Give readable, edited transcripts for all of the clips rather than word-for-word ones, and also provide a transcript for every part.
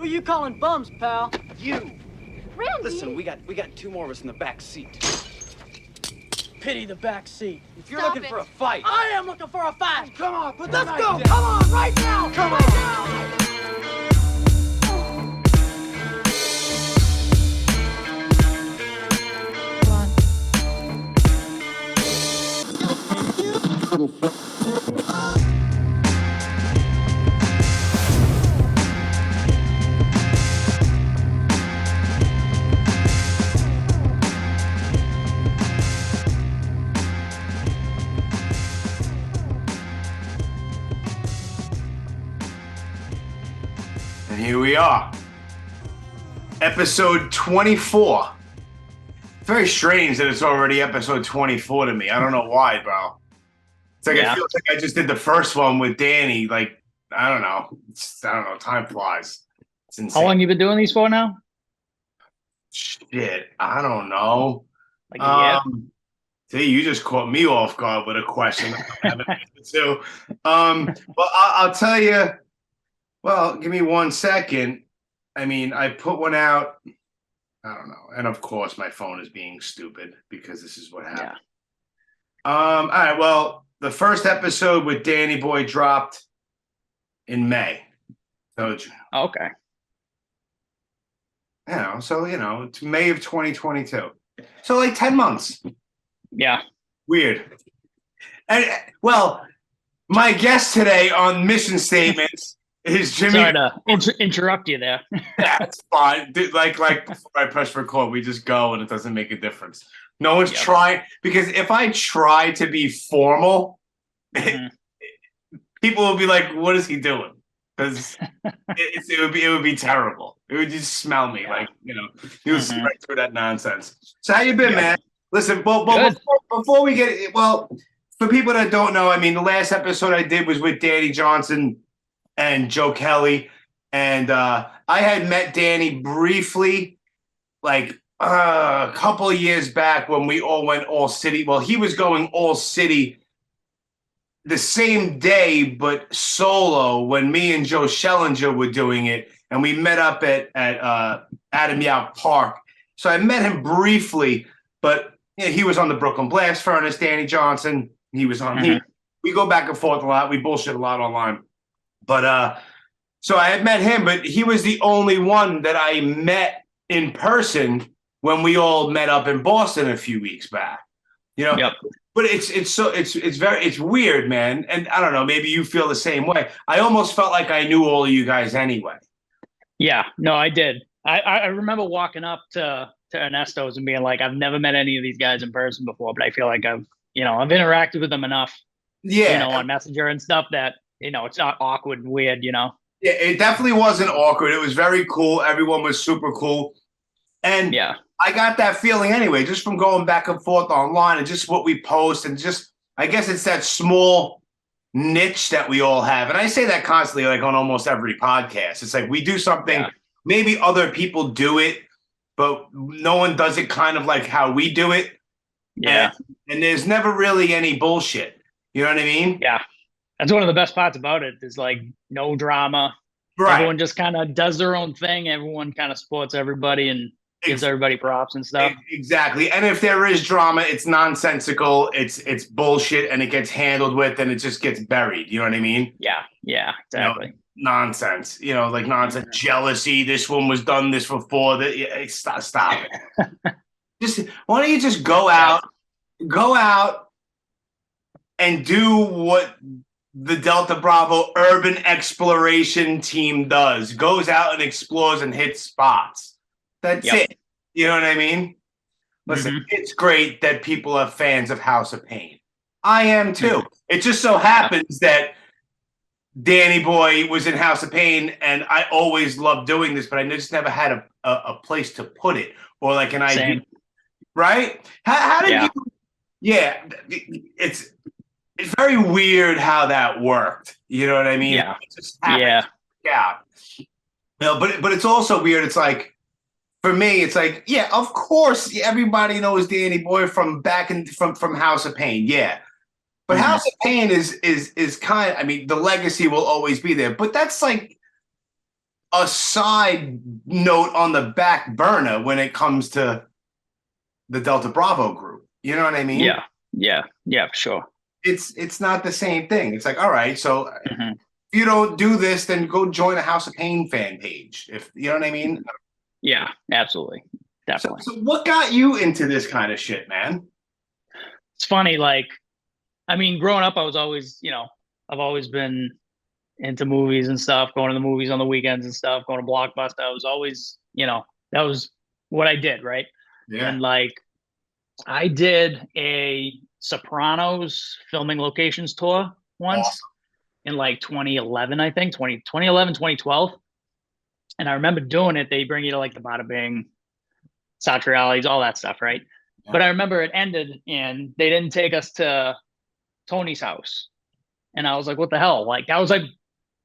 are you calling bums, pal? You. Randy! Listen, we got 2 more of us in the back seat. Pity the back seat. If you're Stop looking it. for a fight, I am looking for a fight. come on, put the Let's knife go. down. Come on, right now. Come right on. now. And here we are. Episode 24. It's very strange that it's already episode 24 to me. I don't know why, bro. It's like, it feels like I just did the first one with Danny. Like, I don't know. Time flies. It's insane. How long you been doing these for now? Shit, I don't know. Like a year? See, you just caught me off guard with a question. I haven't answered to. Well, I'll tell you. Well, give me 1 second. I mean, I put one out. I don't know. And of course, my phone is being stupid because this is what happened. Yeah. All right. Well, the first episode with Danny Boy dropped in May. So, Okay. it's May of 2022. So, like 10 months. Yeah. Weird. And, well, my guest today on Mission Statements is Jimmy. Sorry to interrupt you there. That's fine. Dude, like before I press record, we just go and it doesn't make a difference. No one's trying, because if I try to be formal, people will be like, "What is he doing?" Because it would be terrible. It would just smell me like he was right through that nonsense. So how you been, man? Listen, but before we get for people that don't know, I mean, the last episode I did was with Danny Johnson and Joe Kelly, and I had met Danny briefly, like a couple of years back when we all went all city. Well, he was going all city the same day, but solo when me and Joe Schellinger were doing it, and we met up at Adam Yauch Park. So I met him briefly, but he was on the Brooklyn Blast Furnace. Danny Johnson, he was on. We go back and forth a lot. We bullshit a lot online. But so I had met him, but he was the only one that I met in person when we all met up in Boston a few weeks back. But it's weird, man. And I don't know, maybe you feel the same way. I almost felt like I knew all of you guys anyway. Yeah, no, I did. I remember walking up to Ernesto's and being like, I've never met any of these guys in person before, but I feel like I've interacted with them enough, on Messenger and stuff that it's not awkward and weird, Yeah, it definitely wasn't awkward. It was very cool. Everyone was super cool. And I got that feeling anyway, just from going back and forth online and just what we post, and just, I guess it's that small niche that we all have. And I say that constantly, like on almost every podcast. It's like we do something, maybe other people do it, but no one does it kind of like how we do it. Yeah. And there's never really any bullshit. You know what I mean? Yeah. That's one of the best parts about it. There's like no drama. Right. Everyone just kind of does their own thing. Everyone kind of supports everybody and gives everybody props and stuff. Exactly. And if there is drama, it's nonsensical. It's bullshit, and it gets handled with, and it just gets buried. You know what I mean? Yeah. Yeah. Exactly. Nonsense. Like nonsense, jealousy. This one was done this before. Stop it. Why don't you just go out and do what the Delta Bravo Urban Exploration Team does. Goes out and explores and hits spots. That's it. You know what I mean? Listen, it's great that people are fans of House of Pain. I am too. It just so happens that Danny Boy was in House of Pain, and I always loved doing this, but I just never had a place to put it, or like an idea. Same. Right? How did you? Yeah, it's very weird how that worked. You know what I mean? Yeah. It just happened. Yeah. But it's also weird. It's like, for me, it's like, yeah, of course, everybody knows Danny Boy from from House of Pain. Yeah. But House of Pain is kind of, I mean, the legacy will always be there. But that's like a side note on the back burner when it comes to the Delta Bravo group. You know what I mean? Yeah, for sure. It's not the same thing. It's like, all right, so if you don't do this, then go join a House of Pain fan page. If you know what I mean? Yeah, absolutely. Definitely. So what got you into this kind of shit, man? It's funny, like, I mean, growing up, I was always, I've always been into movies and stuff, going to the movies on the weekends and stuff, going to Blockbuster. I was always, that was what I did, right? Yeah. And like, I did a Sopranos filming locations tour once in like 2011, I think, 2011, 2012. And I remember doing it. They bring you to like the Bada Bing, Satriali's, all that stuff, right? Yeah. But I remember it ended and they didn't take us to Tony's house. And I was like, what the hell? Like, that was like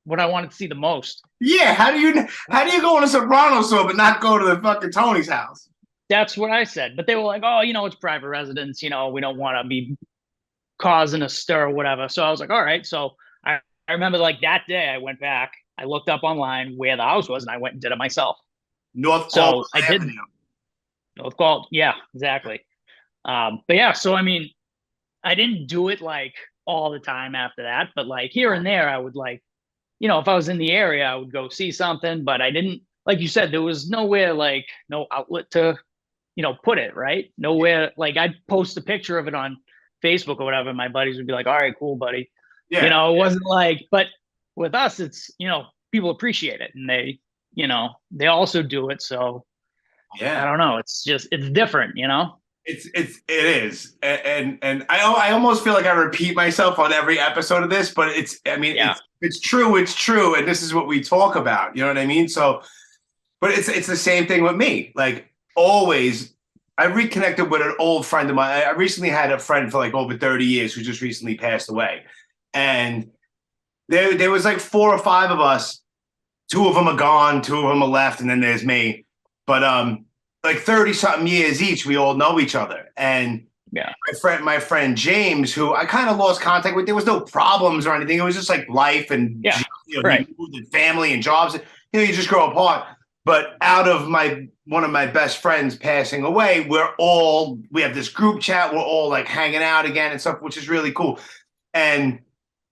what I wanted to see the most. Yeah, how do you go on a Sopranos show but not go to the fucking Tony's house? That's what I said. But they were like, oh, it's private residence. We don't want to be causing a stir or whatever. So I was like, all right. So I remember like that day I went back, I looked up online where the house was and I went and did it myself. North Qual Avenue. North Qual. Yeah, exactly. But yeah, so I mean, I didn't do it like all the time after that, but like here and there I would like, if I was in the area, I would go see something, but I didn't, like you said, there was nowhere, like no outlet to, put it, right? Nowhere, like I'd post a picture of it on Facebook or whatever. And my buddies would be like, all right, cool, buddy. Yeah. It wasn't like, but with us, it's, people appreciate it and they also do it. So yeah, I don't know. It's different, It is, and I almost feel like I repeat myself on every episode of this, but it's true, and this is what we talk about. You know what I mean? So, but it's the same thing with me. Like always, I reconnected with an old friend of mine. I recently had a friend for like over 30 years who just recently passed away, and there was like 4 or 5 of us. 2 of them are gone, 2 of them are left, and then there's me. But like 30-something years each, we all know each other. And yeah, my friend James, who I kind of lost contact with, there was no problems or anything. It was just like life and right. And family and jobs. You just grow apart. But out of one of my best friends passing away, we have this group chat. We're all like hanging out again and stuff, which is really cool. And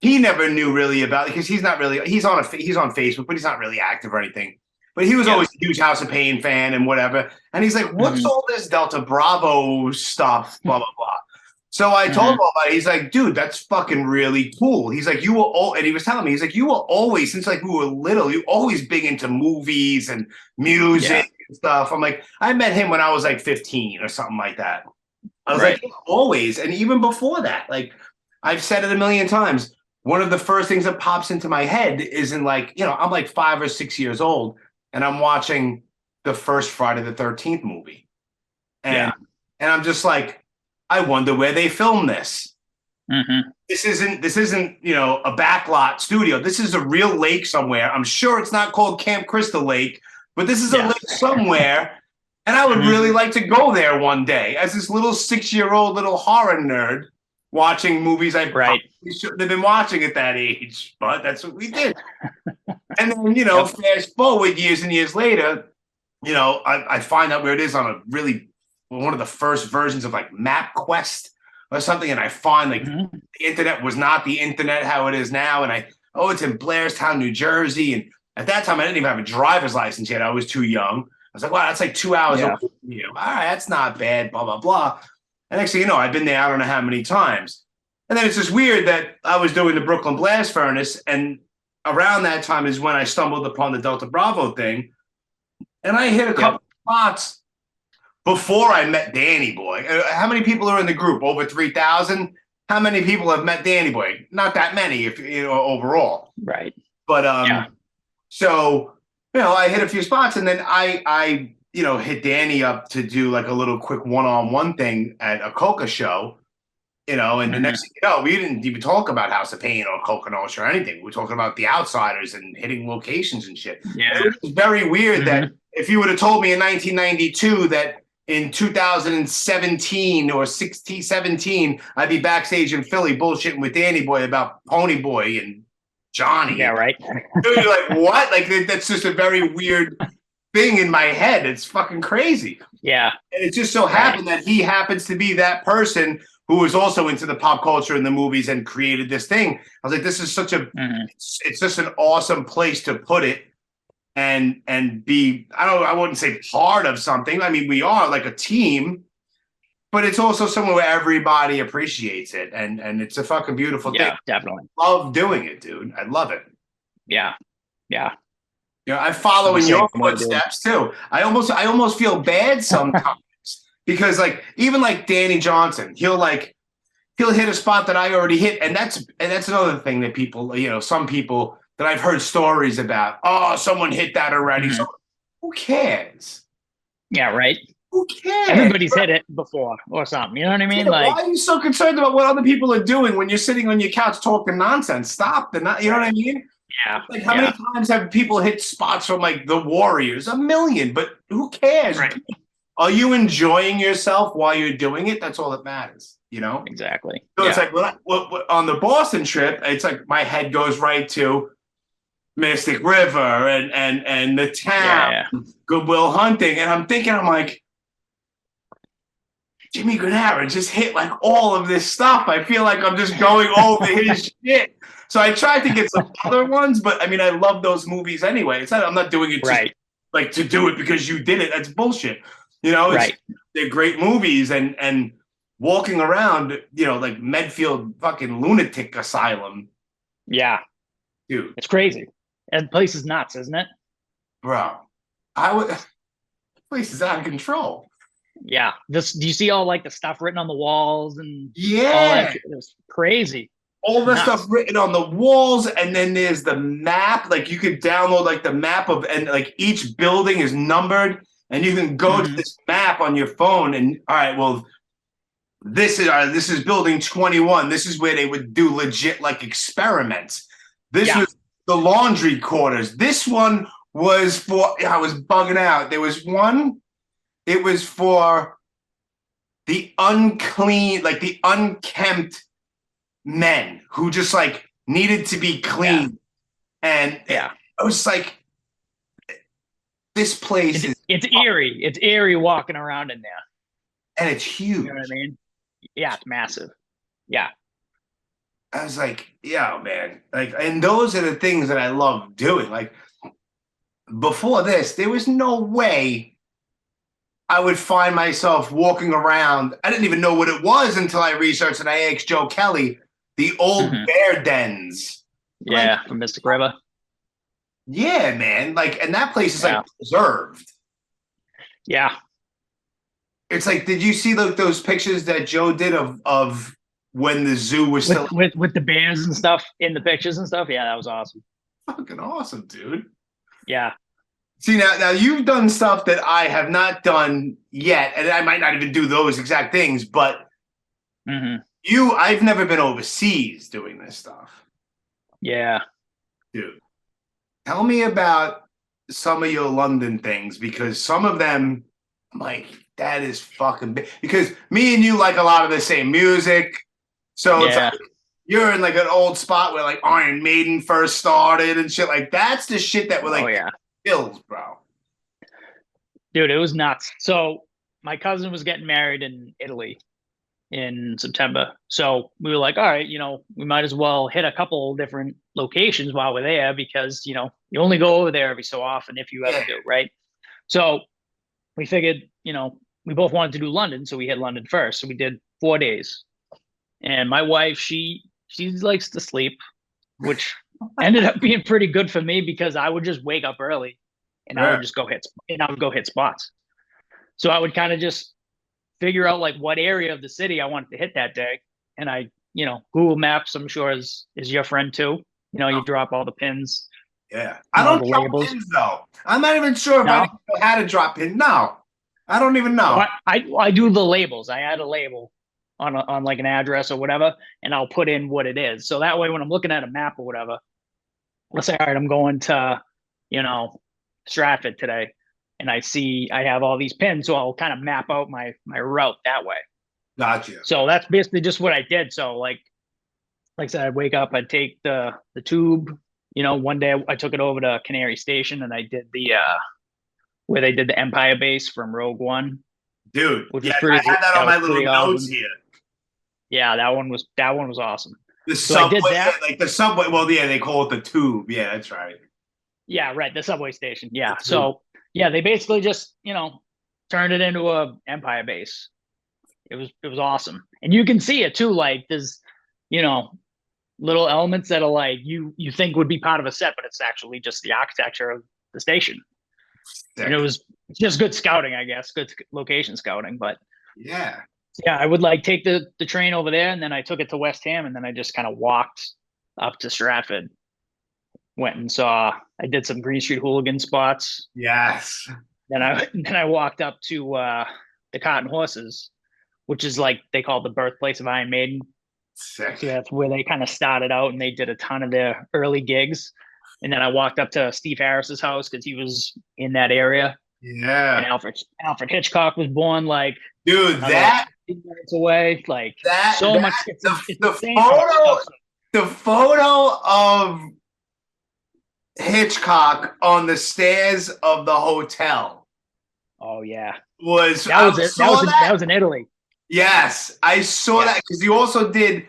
he never knew really about it because he's on Facebook, but he's not really active or anything. But he was always a huge House of Pain fan and whatever. And he's like, what's all this Delta Bravo stuff, blah, blah, blah. So I told him all about it. He's like, dude, that's fucking really cool. He's like, and he was telling me, he's like, you were always, since like we were little, you always big into movies and music and stuff. I'm like, I met him when I was like 15 or something like that. I was like, always. And even before that, like I've said it a million times. One of the first things that pops into my head is I'm like 5 or 6 years old. And I'm watching the first Friday the 13th movie. And I'm just like, I wonder where they filmed this. Mm-hmm. This isn't, a backlot studio. This is a real lake somewhere. I'm sure it's not called Camp Crystal Lake, but this is a lake somewhere. And I would really like to go there one day as this little 6-year-old little horror nerd watching movies I probably shouldn't have been watching at that age, but that's what we did. And then, fast forward years and years later, I find out where it is on one of the first versions of like MapQuest or something. And I find like the internet was not the internet how it is now. And it's in Blairstown, New Jersey. And at that time, I didn't even have a driver's license yet. I was too young. I was like, wow, that's like 2 hours. All right, that's not bad, blah, blah, blah. And next thing you know, I've been there I don't know how many times. And then it's just weird that I was doing the Brooklyn Blast Furnace, and around that time is when I stumbled upon the Delta Bravo thing. And I hit a couple spots before I met Danny Boy. How many people are in the group? Over 3,000? How many people have met Danny Boy? Not that many, if overall. Right. But so I hit a few spots, and then I hit Danny up to do like a little quick one-on-one thing at a Coca show. And the next thing you know, we didn't even talk about House of Pain or Coconuts or anything. We were talking about The Outsiders and hitting locations and shit. Yeah. It was very weird that if you would have told me in 1992 that in 2017 or 17, I'd be backstage in Philly bullshitting with Danny Boy about Pony Boy and Johnny. Yeah, right. Dude, you're like, what? Like, that's just a very weird thing in my head. It's fucking crazy. Yeah. And it just so happened that he happens to be that person who was also into the pop culture and the movies and created this thing. I was like, this is such a, it's just an awesome place to put it and be, I wouldn't say part of something. I mean, we are like a team, but it's also somewhere where everybody appreciates it. And it's a fucking beautiful thing. Yeah, definitely. I love doing it, dude. I love it. Yeah. Yeah. You know, I follow in your footsteps too. I almost feel bad sometimes because like even like Danny Johnson, he'll hit a spot that I already hit, and that's another thing that people, you know, some people that I've heard stories about. Oh, someone hit that already. So who cares? Yeah, right. Who cares? Everybody's hit it before or something. You know what I mean? Yeah, like, why are you so concerned about what other people are doing when you're sitting on your couch talking nonsense? Stop the you know what I mean? Yeah. Like how many times have people hit spots from like the Warriors? A million, but who cares? Right. Are you enjoying yourself while you're doing it? That's all that matters, you know? Exactly. So it's like on the Boston trip, it's like my head goes right to Mystic River and the town, Goodwill Hunting, and I'm thinking, I'm like, Jimmy Granara just hit like all of this stuff. I feel like I'm just going over his shit. So I tried to get some other ones, but I mean, I love those movies anyway. It's not, I'm not doing it just like to do it because you did it. That's bullshit. You know, they're great movies and walking around, you know, like Medfield fucking lunatic asylum. Yeah. Dude. It's crazy. And the place is nuts, isn't it? Bro. The place is out of control. Yeah. Do you see all like the stuff written on the walls and all that? It was crazy. All the stuff written on the walls, and then there's the map. Like you could download like the map of, and like each building is numbered, and you can go to this map on your phone. And all right, well, this is building 21. This is where they would do legit like experiments. This was the laundry quarters. This one was for. I was bugging out. There was one. It was for the unclean, like the unkempt men who just like needed to be clean. And I was like, this place it's eerie. It's eerie walking around in there. And it's huge. You know what I mean? Yeah, it's massive. Yeah. I was like, yeah, man. Like, and those are the things that I love doing. Like before this, there was no way I would find myself walking around. I didn't even know what it was until I researched and I asked Joe Kelly, the old bear dens. Yeah, like, from Mystic River. Yeah, man. Like, and that place is like preserved. Yeah. It's like, did you see those pictures that Joe did of when the zoo was still with the bears and stuff in the pictures and stuff? Yeah, that was awesome. Fucking awesome, dude. Yeah. See, now you've done stuff that I have not done yet, and I might not even do those exact things, but I've never been overseas doing this stuff. Yeah. Dude, tell me about some of your London things, because some of them, I'm like, that is fucking big. Because me and you like a lot of the same music, so it's like, you're in like an old spot where like Iron Maiden first started and shit. Like that's the shit that we're like, kills, bro. Dude, it was nuts. So my cousin was getting married in Italy in September. So we were like, all right, you know, we might as well hit a couple different locations while we're there, because, you know, you only go over there every so often if you ever do, right? So we figured, you know, we both wanted to do London, so we hit London first. So we did 4 days. And my wife, she likes to sleep, which ended up being pretty good for me, because I would just wake up early and I would just go hit spots. So I would kind of just figure out like what area of the city I wanted to hit that day. And I, you know, Google Maps, I'm sure is your friend too. You know, you drop all the pins. Yeah. I don't drop labels. Pins though. I'm not even sure if I know how to drop pins. No, I don't even know. I do the labels. I add a label on like an address or whatever, and I'll put in what it is. So that way when I'm looking at a map or whatever, let's say, all right, I'm going to, you know, Stratford today, and I have all these pins, so I'll kind of map out my route that way. Gotcha. So that's basically just what I did. So like like I said, I'd wake up, I'd take the tube. One day I took it over to Canary Station, and I did the where they did the Empire base from Rogue One, Dude, which yeah, was pretty. I had that on my was little pretty notes awesome. here. Yeah, that one was awesome. The So I subway, did that. yeah, like the subway. Well, yeah, they call it the tube. Yeah, that's right. Yeah, right. The subway station. Yeah. So yeah, they basically just turned it into a Empire base. It was awesome, and you can see it too. Like there's little elements that are like you think would be part of a set, but it's actually just the architecture of the station. Sick. And it was just good scouting, I guess, good location scouting. But yeah, I would like take the train over there, and then I took it to West Ham, and then I just kind of walked up to Stratford. Went and saw. I did some Green Street Hooligan spots. yes. Then I walked up to the Cotton Horses, which is like they call it the birthplace of Iron Maiden. Sick. So that's where they kind of started out, and they did a ton of their early gigs. And then I walked up to Steve Harris's house because he was in that area. Yeah. And Alfred Hitchcock was born like dude, that 15 minutes away. Like that so that, much. The photo of Hitchcock on the stairs of the hotel. Oh yeah, was that was in Italy. Yes, I saw that because you also did.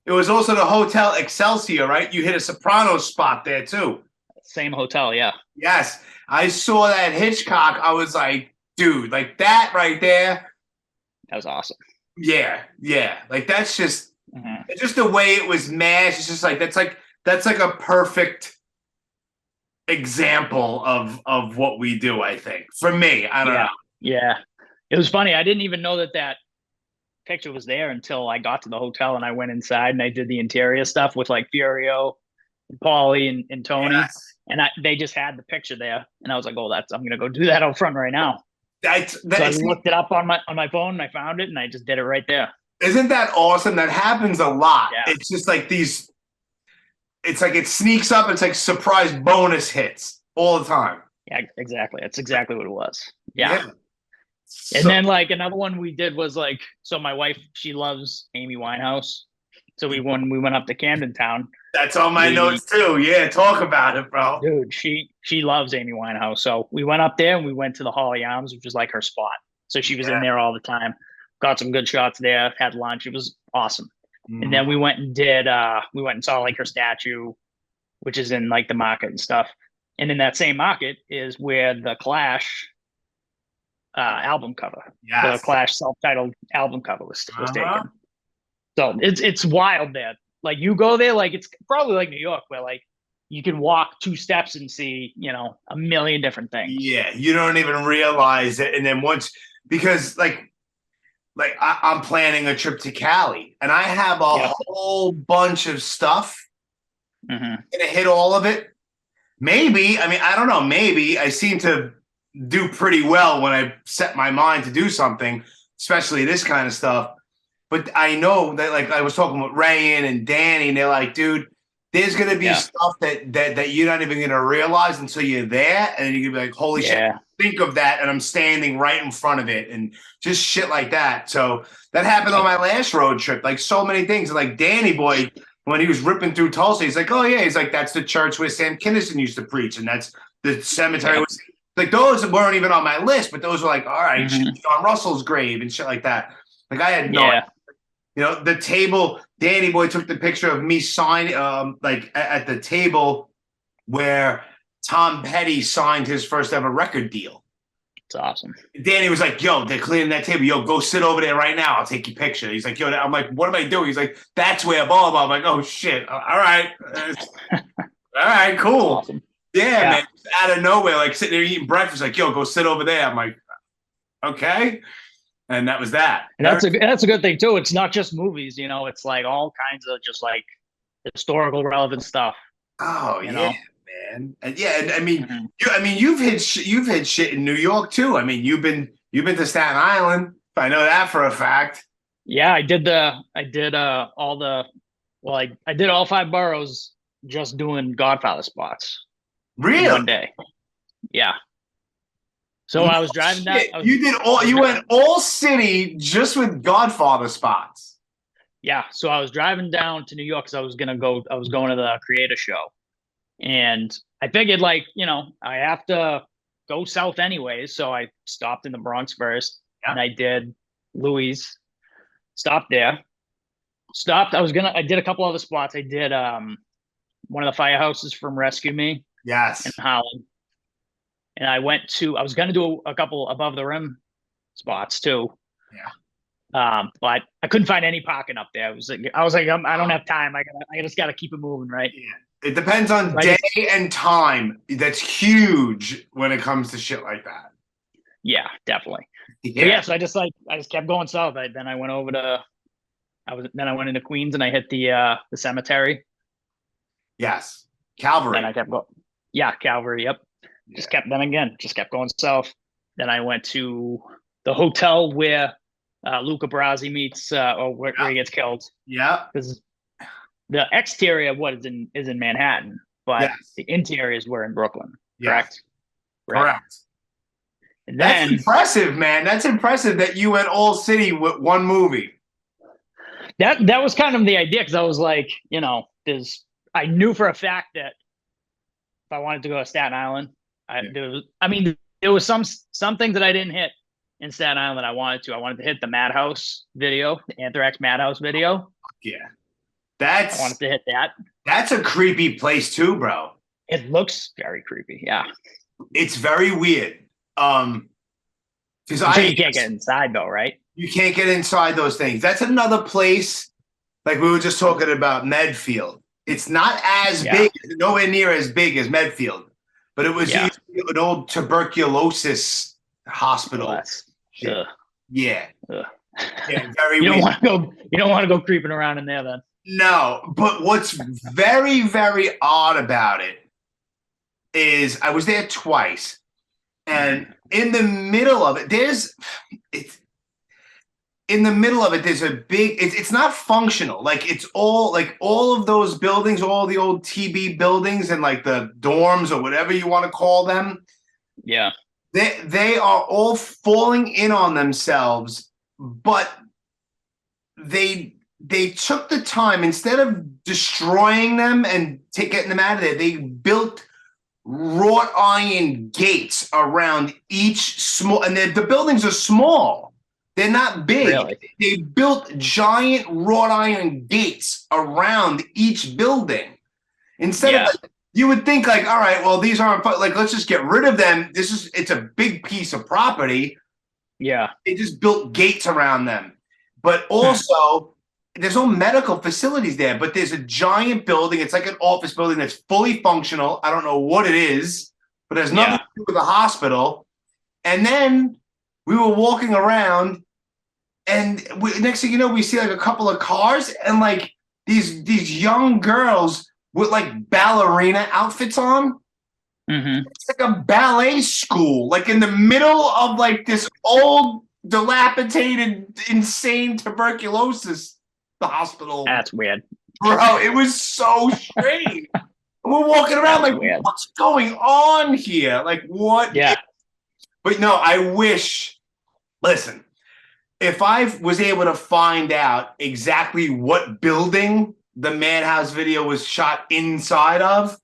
It was also the Hotel Excelsior, right? You hit a Sopranos spot there too. Same hotel, yeah. Yes, I saw that Hitchcock. I was like, dude, like that right there. That was awesome. Yeah, like that's just just the way it was mashed. It's just like that's like a perfect example of what we do. I think for me, I don't know. Yeah, it was funny. I didn't even know that picture was there until I got to the hotel and I went inside and I did the interior stuff with like Furio and Paulie and Tony. Yes. And they just had the picture there. And I was like, oh, I'm going to go do that out front right now. So I looked it up on my phone and I found it and I just did it right there. Isn't that awesome? That happens a lot. Yeah. It's just like it's like it sneaks up. It's like surprise bonus hits all the time. Yeah, exactly. That's exactly what it was. Yeah. So, and then like another one we did was like, so my wife, she loves Amy Winehouse. So we went up to Camden Town. That's on my notes too. Yeah, talk about it, bro. Dude, she loves Amy Winehouse. So we went up there and we went to the Holly Arms, which was like her spot. So she was in there all the time. Got some good shots there, had lunch. It was awesome. And then we went and saw like her statue, which is in like the market and stuff. And in that same market is where the Clash album cover, the Clash self-titled album cover was taken. So it's wild there. Like you go there, like it's probably like New York, where like you can walk 2 steps and see, a million different things. Yeah, you don't even realize it. And then once, because like I'm planning a trip to Cali, and I have a whole bunch of stuff. Gonna hit all of it. Maybe, I mean, I don't know. Maybe I seem to do pretty well when I set my mind to do something, especially this kind of stuff. But I know that, like, I was talking with Rayan and Danny, and they're like, dude, there's going to be stuff that you're not even going to realize until you're there. And you're going to be like, holy shit, think of that. And I'm standing right in front of it and just shit like that. So that happened on my last road trip. Like so many things. Like Danny boy, when he was ripping through Tulsa, he's like, oh yeah. He's like, that's the church where Sam Kinison used to preach. And that's the cemetery. Like those weren't even on my list, but those were like, all right, John Russell's grave and shit like that. Like I had no idea. The table, Danny boy took the picture of me signing, like at the table where Tom Petty signed his first ever record deal. It's awesome. Danny was like, yo, they're cleaning that table. Yo, go sit over there right now. I'll take your picture. He's like, yo, I'm like, what am I doing? He's like, that's where blah, blah. I'm like, oh shit. All right. All right, cool. Awesome. Yeah, man. Out of nowhere, like sitting there eating breakfast, like, yo, go sit over there. I'm like, okay. And that was that. And that's a good thing too. It's not just movies, it's like all kinds of just like historical relevant stuff. Oh yeah, man. And and I mean, you've hit shit in New York too. I mean, you've been to Staten Island. I know that for a fact. Yeah, I did all 5 boroughs just doing Godfather spots. Really? One day. Yeah. So I was driving down. You went all city just with Godfather spots. Yeah. So I was driving down to New York because I was going to the creator show. And I figured, like, I have to go south anyways. So I stopped in the Bronx first, Yeah. and I did Louis, stopped there, I did a couple other spots. I did one of the firehouses from Rescue Me in Yes. Holland. And I was going to do a couple above the rim spots too. Yeah. But I couldn't find any parking up there. I don't have time. I just got to keep it moving, right? Yeah. It depends on day and time. That's huge when it comes to shit like that. Yeah, definitely. Yeah. So I just kept going south. Then I went went into Queens and I hit the cemetery. Yes. Calvary. Then I kept going. Yeah, Calvary. Yep. Yeah. Just kept going south. Then I went to the hotel where Luca Brasi meets, or where he gets killed. Yeah. Because the exterior of what is in Manhattan, but the interiors were in Brooklyn. Correct. Correct. And That's impressive, man. That's impressive that you went all city with one movie. That was kind of the idea, because I was like, I knew for a fact that if I wanted to go to Staten Island, there was some things that I didn't hit in Staten Island that I wanted to. I wanted to hit the Madhouse video, the Anthrax Madhouse video. Yeah. I wanted to hit that. That's a creepy place too, bro. It looks very creepy. Yeah. It's very weird. Because you can't get inside though, right? You can't get inside those things. That's another place, like we were just talking about Medfield. It's not as big, nowhere near as big as Medfield, but it was an old tuberculosis hospital. Yeah. Yeah, very you weird. You don't want to go creeping around in there then. No, but what's very, very odd about it is I was there twice, and in the middle of it, there's a big, it's not functional. Like, it's all, like, all of those buildings, all the old TB buildings and like the dorms or whatever you want to call them. Yeah. They are all falling in on themselves, but they took the time, instead of destroying them and getting them out of there, they built wrought iron gates around each small, and the buildings are small. They're not big. Really? They built giant wrought iron gates around each building. Instead of, like, you would think, like, all right, well, these aren't, like, let's just get rid of them. It's a big piece of property. Yeah. They just built gates around them. But also, there's no medical facilities there, but there's a giant building. It's like an office building that's fully functional. I don't know what it is, but there's nothing to do with the hospital. And then we were walking around, and next thing you know, we see like a couple of cars and like these young girls with like ballerina outfits on. Mm-hmm. It's like a ballet school, like in the middle of like this old, dilapidated, insane tuberculosis hospital. That's weird. Bro, it was so strange. We're walking around like, weird. What's going on here? Like, what? Yeah. But no, I wish, listen, if I was able to find out exactly what building the Madhouse video was shot inside of,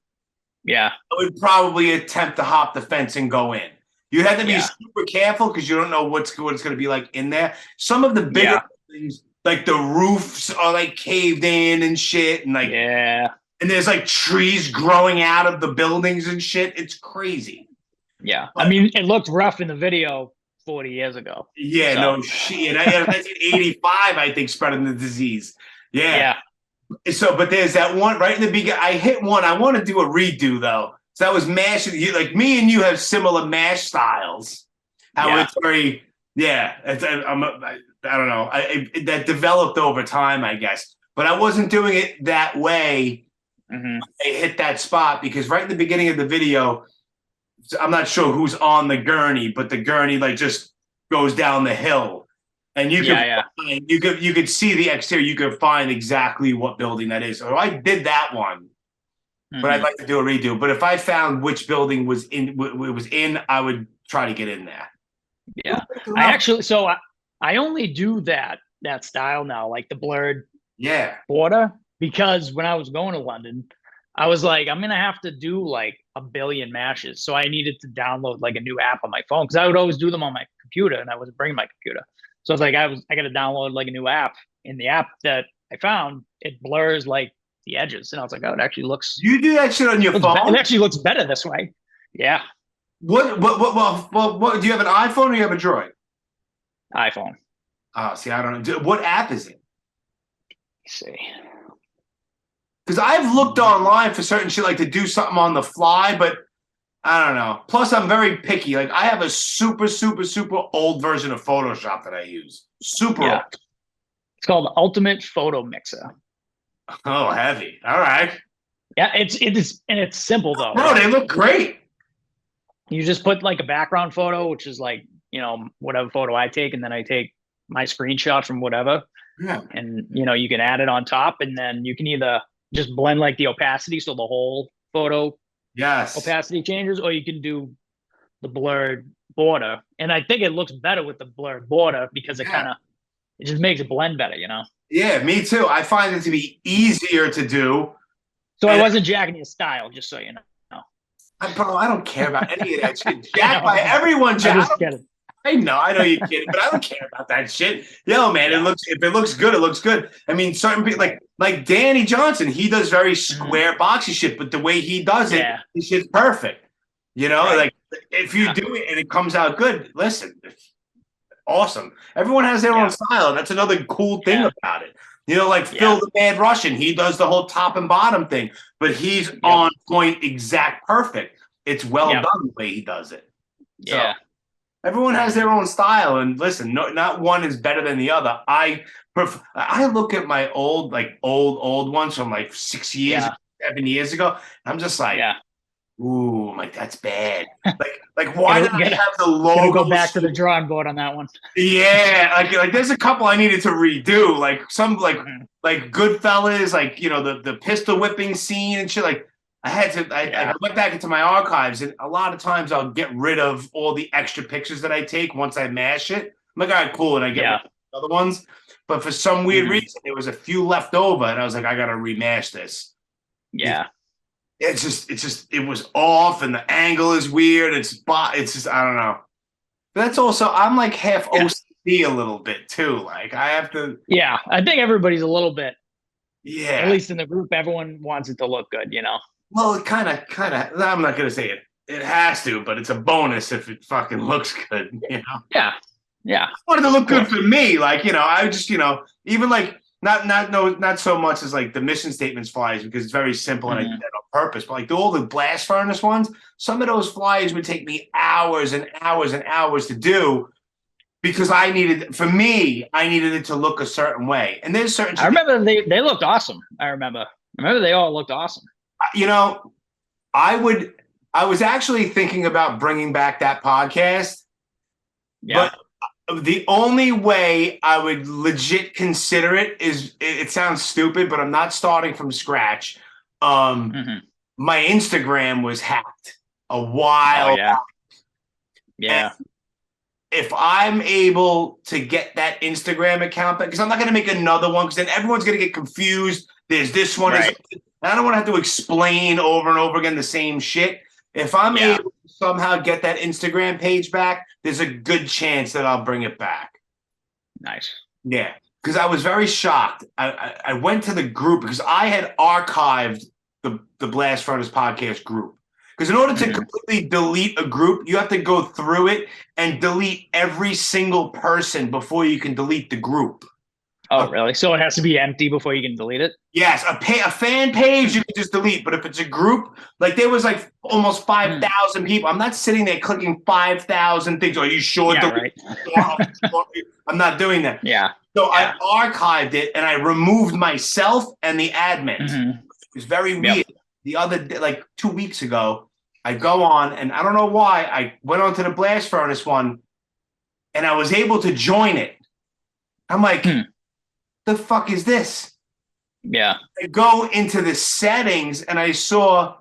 I would probably attempt to hop the fence and go in. You'd have to be super careful because you don't know what it's going to be like in there. Some of the bigger things, like the roofs are like caved in and shit, and like and there's like trees growing out of the buildings and shit. It's crazy. Yeah, but, I mean, it looked rough in the video 40 years ago. Yeah, so. No shit. 1985, I think, spreading the disease. Yeah. So, but there's that one right in the beginning. I hit one. I want to do a redo though. So that was MASH. Like me and you have similar MASH styles. How it's very, I don't know. That developed over time, I guess. But I wasn't doing it that way. Mm-hmm. I hit that spot because right in the beginning of the video, I'm not sure who's on the gurney, but the gurney like just goes down the hill, and you could see the exterior. You could find exactly what building that is. So I did that one, but I'd like to do a redo. But if I found which building was in, I would try to get in there. Yeah, I only do that style now, like the blurred Yeah. border, because when I was going to London, I was like, I'm gonna have to do like a billion mashes. So I needed to download like a new app on my phone because I would always do them on my computer and I wasn't bringing my computer. So I was like, I gotta download like a new app. In the app that I found, it blurs like the edges. And I was like, oh, it actually You do that shit on your phone? it actually looks better this way. Yeah. What do you have an iPhone or you have a Droid? iPhone. Oh, see, I don't know. What app is it? Let's see. Because I've looked online for certain shit, like to do something on the fly, but I don't know. Plus, I'm very picky. Like, I have a super, super, super old version of Photoshop that I use. Super old. It's called Ultimate Photo Mixer. Oh, heavy. All right. Yeah, it's simple though. No, they look great. You just put like a background photo, which is like, whatever photo I take, and then I take my screenshot from whatever. Yeah. And you can add it on top, and then you can either just blend like the opacity so the whole photo opacity changes, or you can do the blurred border. And I think it looks better with the blurred border because it just makes it blend better, Yeah, me too. I find it to be easier to do. So I wasn't jacking your style, just so you know. Bro, I don't care about any of that shit. Jack by everyone, Jack. I know you're kidding, but I don't care about that shit. Yo, man, if it looks good, it looks good. I mean, certain people like Danny Johnson, he does very square boxy shit, but the way he does it, his shit's perfect. Like if you do it and it comes out good, listen, it's awesome. Everyone has their own style, and that's another cool thing about it. Like Phil the Mad Russian, he does the whole top and bottom thing, but he's on point, exact, perfect. It's well done the way he does it. So, everyone has their own style, and listen, not one is better than the other. I look at my old ones from like 6 years, 7 years ago, and I'm just like, ooh, I'm like, that's bad. Like why did I have the logo? Go back to the drawing board on that one. Yeah, like there's a couple I needed to redo, like some like Goodfellas, like the pistol whipping scene and shit. Like I had to, I went back into my archives, and a lot of times I'll get rid of all the extra pictures that I take once I mash it. I'm like, all right, cool, and I get rid of the other ones. But for some weird reason, there was a few left over, and I was like, I gotta remash this. Yeah. It was off, and the angle is weird. It's just, I don't know. But that's also, I'm like half OCD a little bit too. Like I have to. Yeah, I think everybody's a little bit. Yeah. At least in the group, everyone wants it to look good, Well, it kind of. I'm not gonna say it. It has to, but it's a bonus if it fucking looks good. Yeah. Yeah. I wanted to look good for me. Like I just even like. Not so much as like the mission statements flyers, because it's very simple and I did that on purpose. But like all the blast furnace ones, some of those flyers would take me hours and hours and hours to do because I needed it to look a certain way. And there's certain. I remember they looked awesome. I remember they all looked awesome. I was actually thinking about bringing back that podcast. Yeah. But the only way I would legit consider it is, it sounds stupid, but I'm not starting from scratch. My Instagram was hacked a while. Oh, yeah. Yeah. And if I'm able to get that Instagram account back, because I'm not going to make another one, because then everyone's going to get confused. There's this one. Right. I don't want to have to explain over and over again the same shit. If I'm able to somehow get that Instagram page back, there's a good chance that I'll bring it back. Nice. Yeah, because I was very shocked. I went to the group because I had archived the Blast Furnace podcast group. Because in order to completely delete a group, you have to go through it and delete every single person before you can delete the group. Oh, really? So it has to be empty before you can delete it? Yes, a fan page you can just delete, but if it's a group, like there was like almost 5,000 people. I'm not sitting there clicking 5,000 things. Are you sure? Yeah, right. I'm not doing that. Yeah. So I archived it and I removed myself and the admins. It was very weird. The other day, like 2 weeks ago, I go on and I don't know why I went onto the Blast Furnace one and I was able to join it. I'm like, the fuck is this? Yeah. I go into the settings and I saw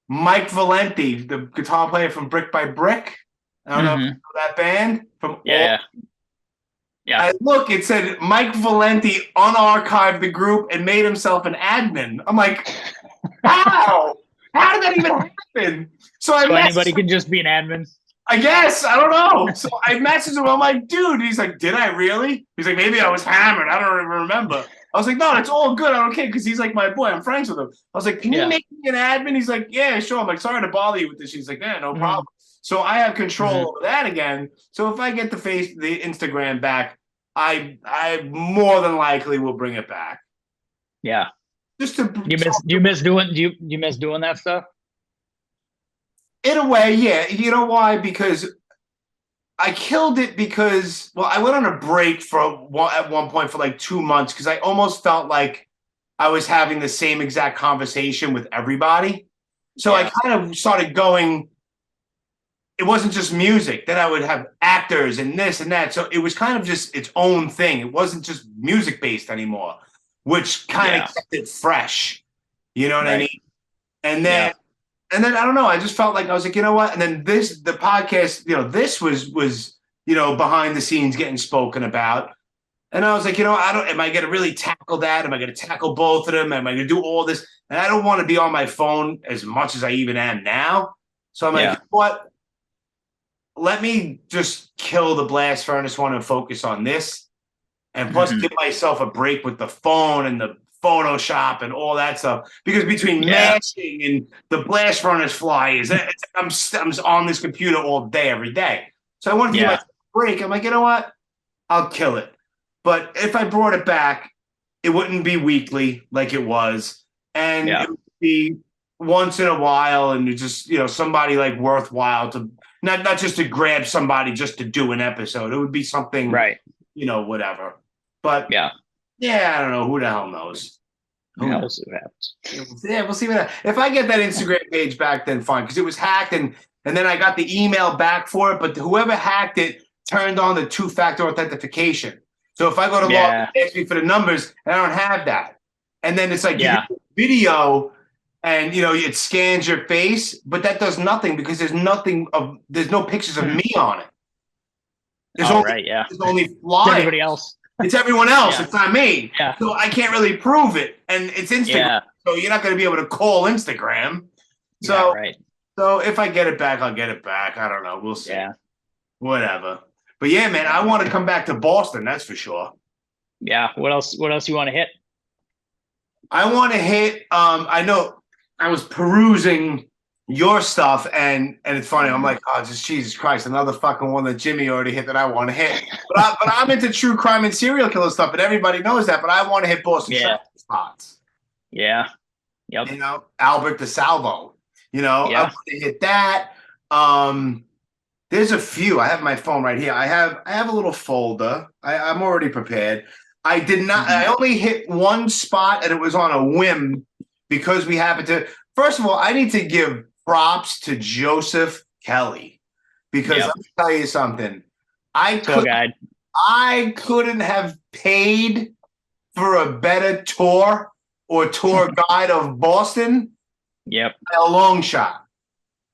Mike Valenti, the guitar player from Brick by Brick. I don't know if you know that band from Yeah. I look, it said Mike Valenti unarchived the group and made himself an admin. I'm like, how? How did that even happen? So anybody can just be an admin. I guess. I don't know. So I messaged him. I'm like, dude. And he's like, did I really? He's like, maybe I was hammered. I don't even remember. I was like, no, it's all good. I don't care because he's like my boy. I'm friends with him. I was like, can you make me an admin? He's like, yeah, sure. I'm like, sorry to bother you with this. He's like, yeah, no problem. So I have control over that again. So if I get the Instagram back, I more than likely will bring it back. Yeah. Just to you miss doing that stuff? In a way, yeah. You know why? Because I killed it because, well, I went on a break at one point for like 2 months because I almost felt like I was having the same exact conversation with everybody. So I kind of started going, it wasn't just music. Then I would have actors and this and that. So it was kind of just its own thing. It wasn't just music-based anymore, which kind of kept it fresh. You know what I mean? And then I don't know. I just felt like I was like, you know what? And then the podcast, this was behind the scenes getting spoken about. And I was like, am I going to really tackle that? Am I going to tackle both of them? Am I going to do all this? And I don't want to be on my phone as much as I even am now. So I'm like, you know what? Let me just kill the blast furnace one and focus on this. And plus give myself a break with the phone and the Photoshop and all that stuff, because between masking and the blast furnace fly I'm on this computer all day, every day. So I wanted to give myself a break. I'm like, you know what? I'll kill it. But if I brought it back, it wouldn't be weekly like it was. And it would be once in a while, and just, somebody like worthwhile to not just to grab somebody just to do an episode. It would be something, whatever. But I don't know. Who the hell knows? We'll see what happens. Yeah, we'll see what happens. If I get that Instagram page back, then fine, because it was hacked, and then I got the email back for it. But whoever hacked it turned on the 2-factor authentication. So if I go to log in, ask me for the numbers, and I don't have that. And then it's like you get video, and it scans your face, but that does nothing because there's no pictures of me on it. There's only flyers. Everybody else. It's everyone else. It's not me. Yeah. So I can't really prove it. And it's Instagram. So you're not going to be able to call Instagram. So, so if I get it back, I'll get it back. I don't know. We'll see. Yeah. Whatever. But yeah, man, I want to come back to Boston. That's for sure. Yeah. What else you want to hit? I want to hit, I know I was perusing your stuff, and it's funny. I'm like, oh, just Jesus Christ, another fucking one that Jimmy already hit that I want to hit. But I'm into true crime and serial killer stuff, and everybody knows that. But I want to hit Boston spots. Yeah. Yep. Albert DeSalvo. I want to hit that. There's a few. I have my phone right here. I have a little folder. I'm already prepared. I did not. I only hit one spot, and it was on a whim because we happened to. First of all, I need to give props to Joseph Kelly, because let me tell you something. I couldn't have paid for a better tour or tour guide of Boston. By a long shot.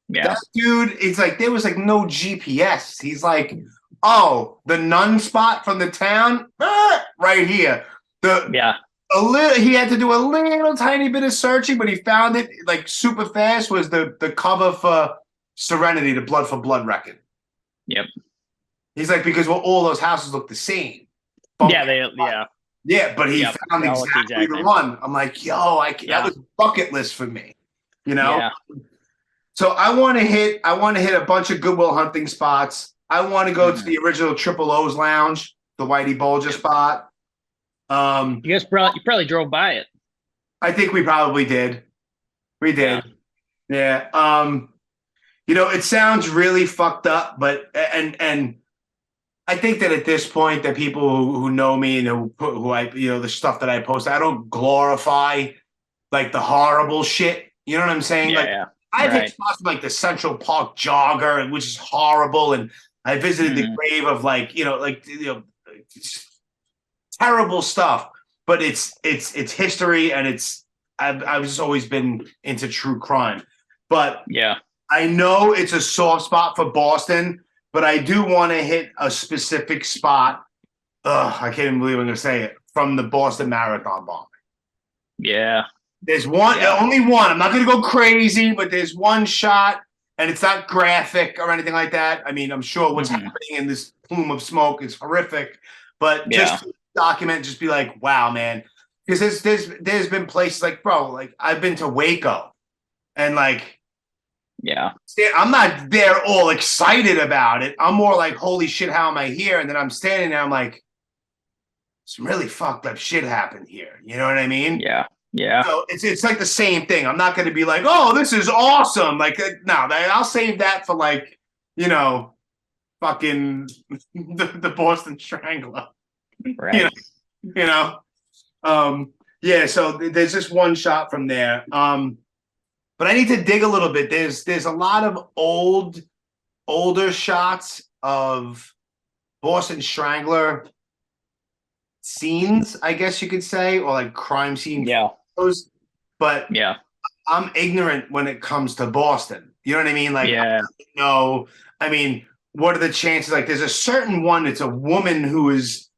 Yeah. That dude, it's like there was like no GPS. He's like, oh, the nun spot from the town, right here. He had to do a little tiny bit of searching, but he found it like super fast. Was the cover for Serenity, the Blood for Blood record. Yep. He's like, because all those houses look the same. Yeah, but he found exactly the one. I'm like, yo, that was bucket list for me. Yeah. So I want to hit a bunch of Goodwill Hunting spots. I want to go to the original Triple O's Lounge, the Whitey Bulger spot. You guys probably drove by it. I think we probably did. We did. Yeah. It sounds really fucked up, but and I think that at this point that people who know me and who I the stuff that I post, I don't glorify like the horrible shit. You know what I'm saying? I've hit spots like the Central Park Jogger, which is horrible, and I visited the grave of terrible stuff. But it's history, and I've just always been into true crime. But I know it's a soft spot for Boston, but I do want to hit a specific spot I can't even believe I'm gonna say it, from the Boston Marathon bomb. Yeah. There's one, Yeah. only one. I'm not gonna go crazy, but there's one shot, and it's not graphic or anything like that. I mean, I'm sure what's happening in this plume of smoke is horrific, but just to document, just be like, wow, man. Because there's been places like, bro, like I've been to Waco, and like, yeah, I'm not there all excited about it. I'm more like, holy shit, how am I here? And then I'm standing there, I'm like, some really fucked up shit happened here. You know what I mean? Yeah. Yeah. So it's like the same thing. I'm not going to be like, oh, this is awesome. Like, no, I'll save that for like, you know, fucking the Boston Strangler. Right. You know. Yeah. So there's just one shot from there. But I need to dig a little bit. There's a lot of older shots of Boston Strangler scenes, I guess you could say, or like crime scene photos. But yeah, I'm ignorant when it comes to Boston. You know what I mean? Like, yeah, no, I mean, what are the chances? Like, there's a certain one. It's a woman who is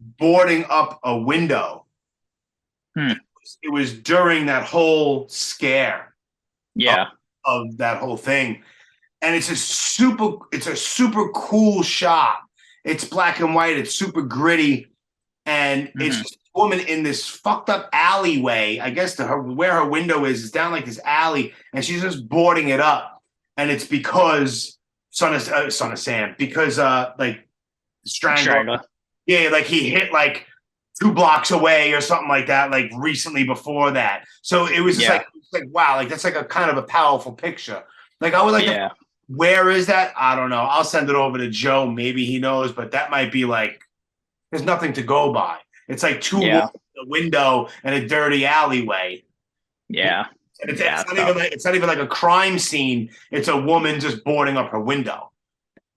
boarding up a window. It was during that whole scare. Yeah. Of that whole thing, and it's a super cool shot. It's black and white. It's super gritty, and it's just a woman in this fucked up alleyway. I guess where her window is down like this alley, and she's just boarding it up. And it's because Son of Sam, because like Strangler. Yeah, like he hit like 2 blocks away or something like that, like recently before that. So it was just like wow, like that's like a kind of a powerful picture. Like I would like to, where is that? I don't know. I'll send it over to Joe. Maybe he knows, but that might be like there's nothing to go by. It's like 2 walls, a window, and a dirty alleyway. Yeah. And it's not even like a crime scene. It's a woman just boarding up her window.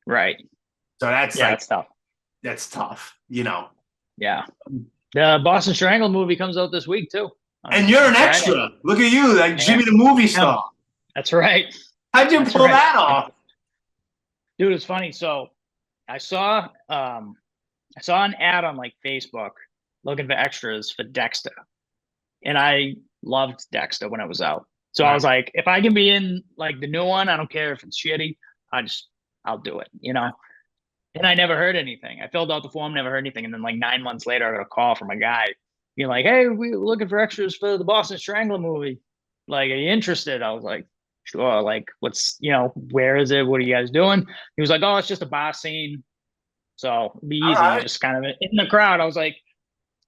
Right. So that's that's tough. That's tough, you know. Yeah. The Boston Strangler movie comes out this week too. And you're an extra. Look at you, like Jimmy the movie star. That's right. How'd you pull that off? Dude, it's funny. So I saw an ad on like Facebook looking for extras for Dexter. And I loved Dexter when it was out. So I was like, if I can be in like the new one, I don't care if it's shitty. I'll do it, you know? And I never heard anything. I filled out the form, never heard anything. And then like 9 months later, I got a call from a guy being like, hey, we're looking for extras for the Boston Strangler movie. Like, are you interested? I was like, sure. Like, what's, you know, where is it? What are you guys doing? He was like, oh, it's just a bar scene. So it'll be easy. Right. Just kind of in the crowd. I was like,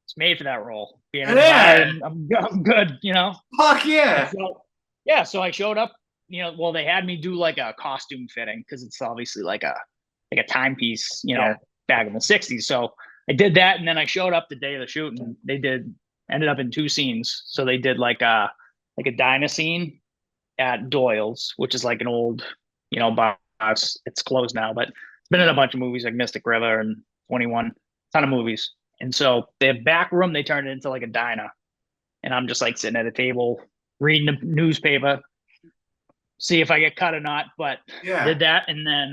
it's made for that role. Being in the bar, I'm good, you know? Fuck yeah. So I showed up, you know, well, they had me do like a costume fitting because it's obviously like a timepiece, you know, back in the 60s. So I did that, and then I showed up the day of the shoot, and they ended up in 2 scenes. So they did like a diner scene at Doyle's, which is like an old, you know, bar. It's closed now, but it's been in a bunch of movies like Mystic River and 21, ton of movies. And so their back room, they turned it into like a diner. And I'm just like sitting at a table reading the newspaper, see if I get cut or not. But did that, and then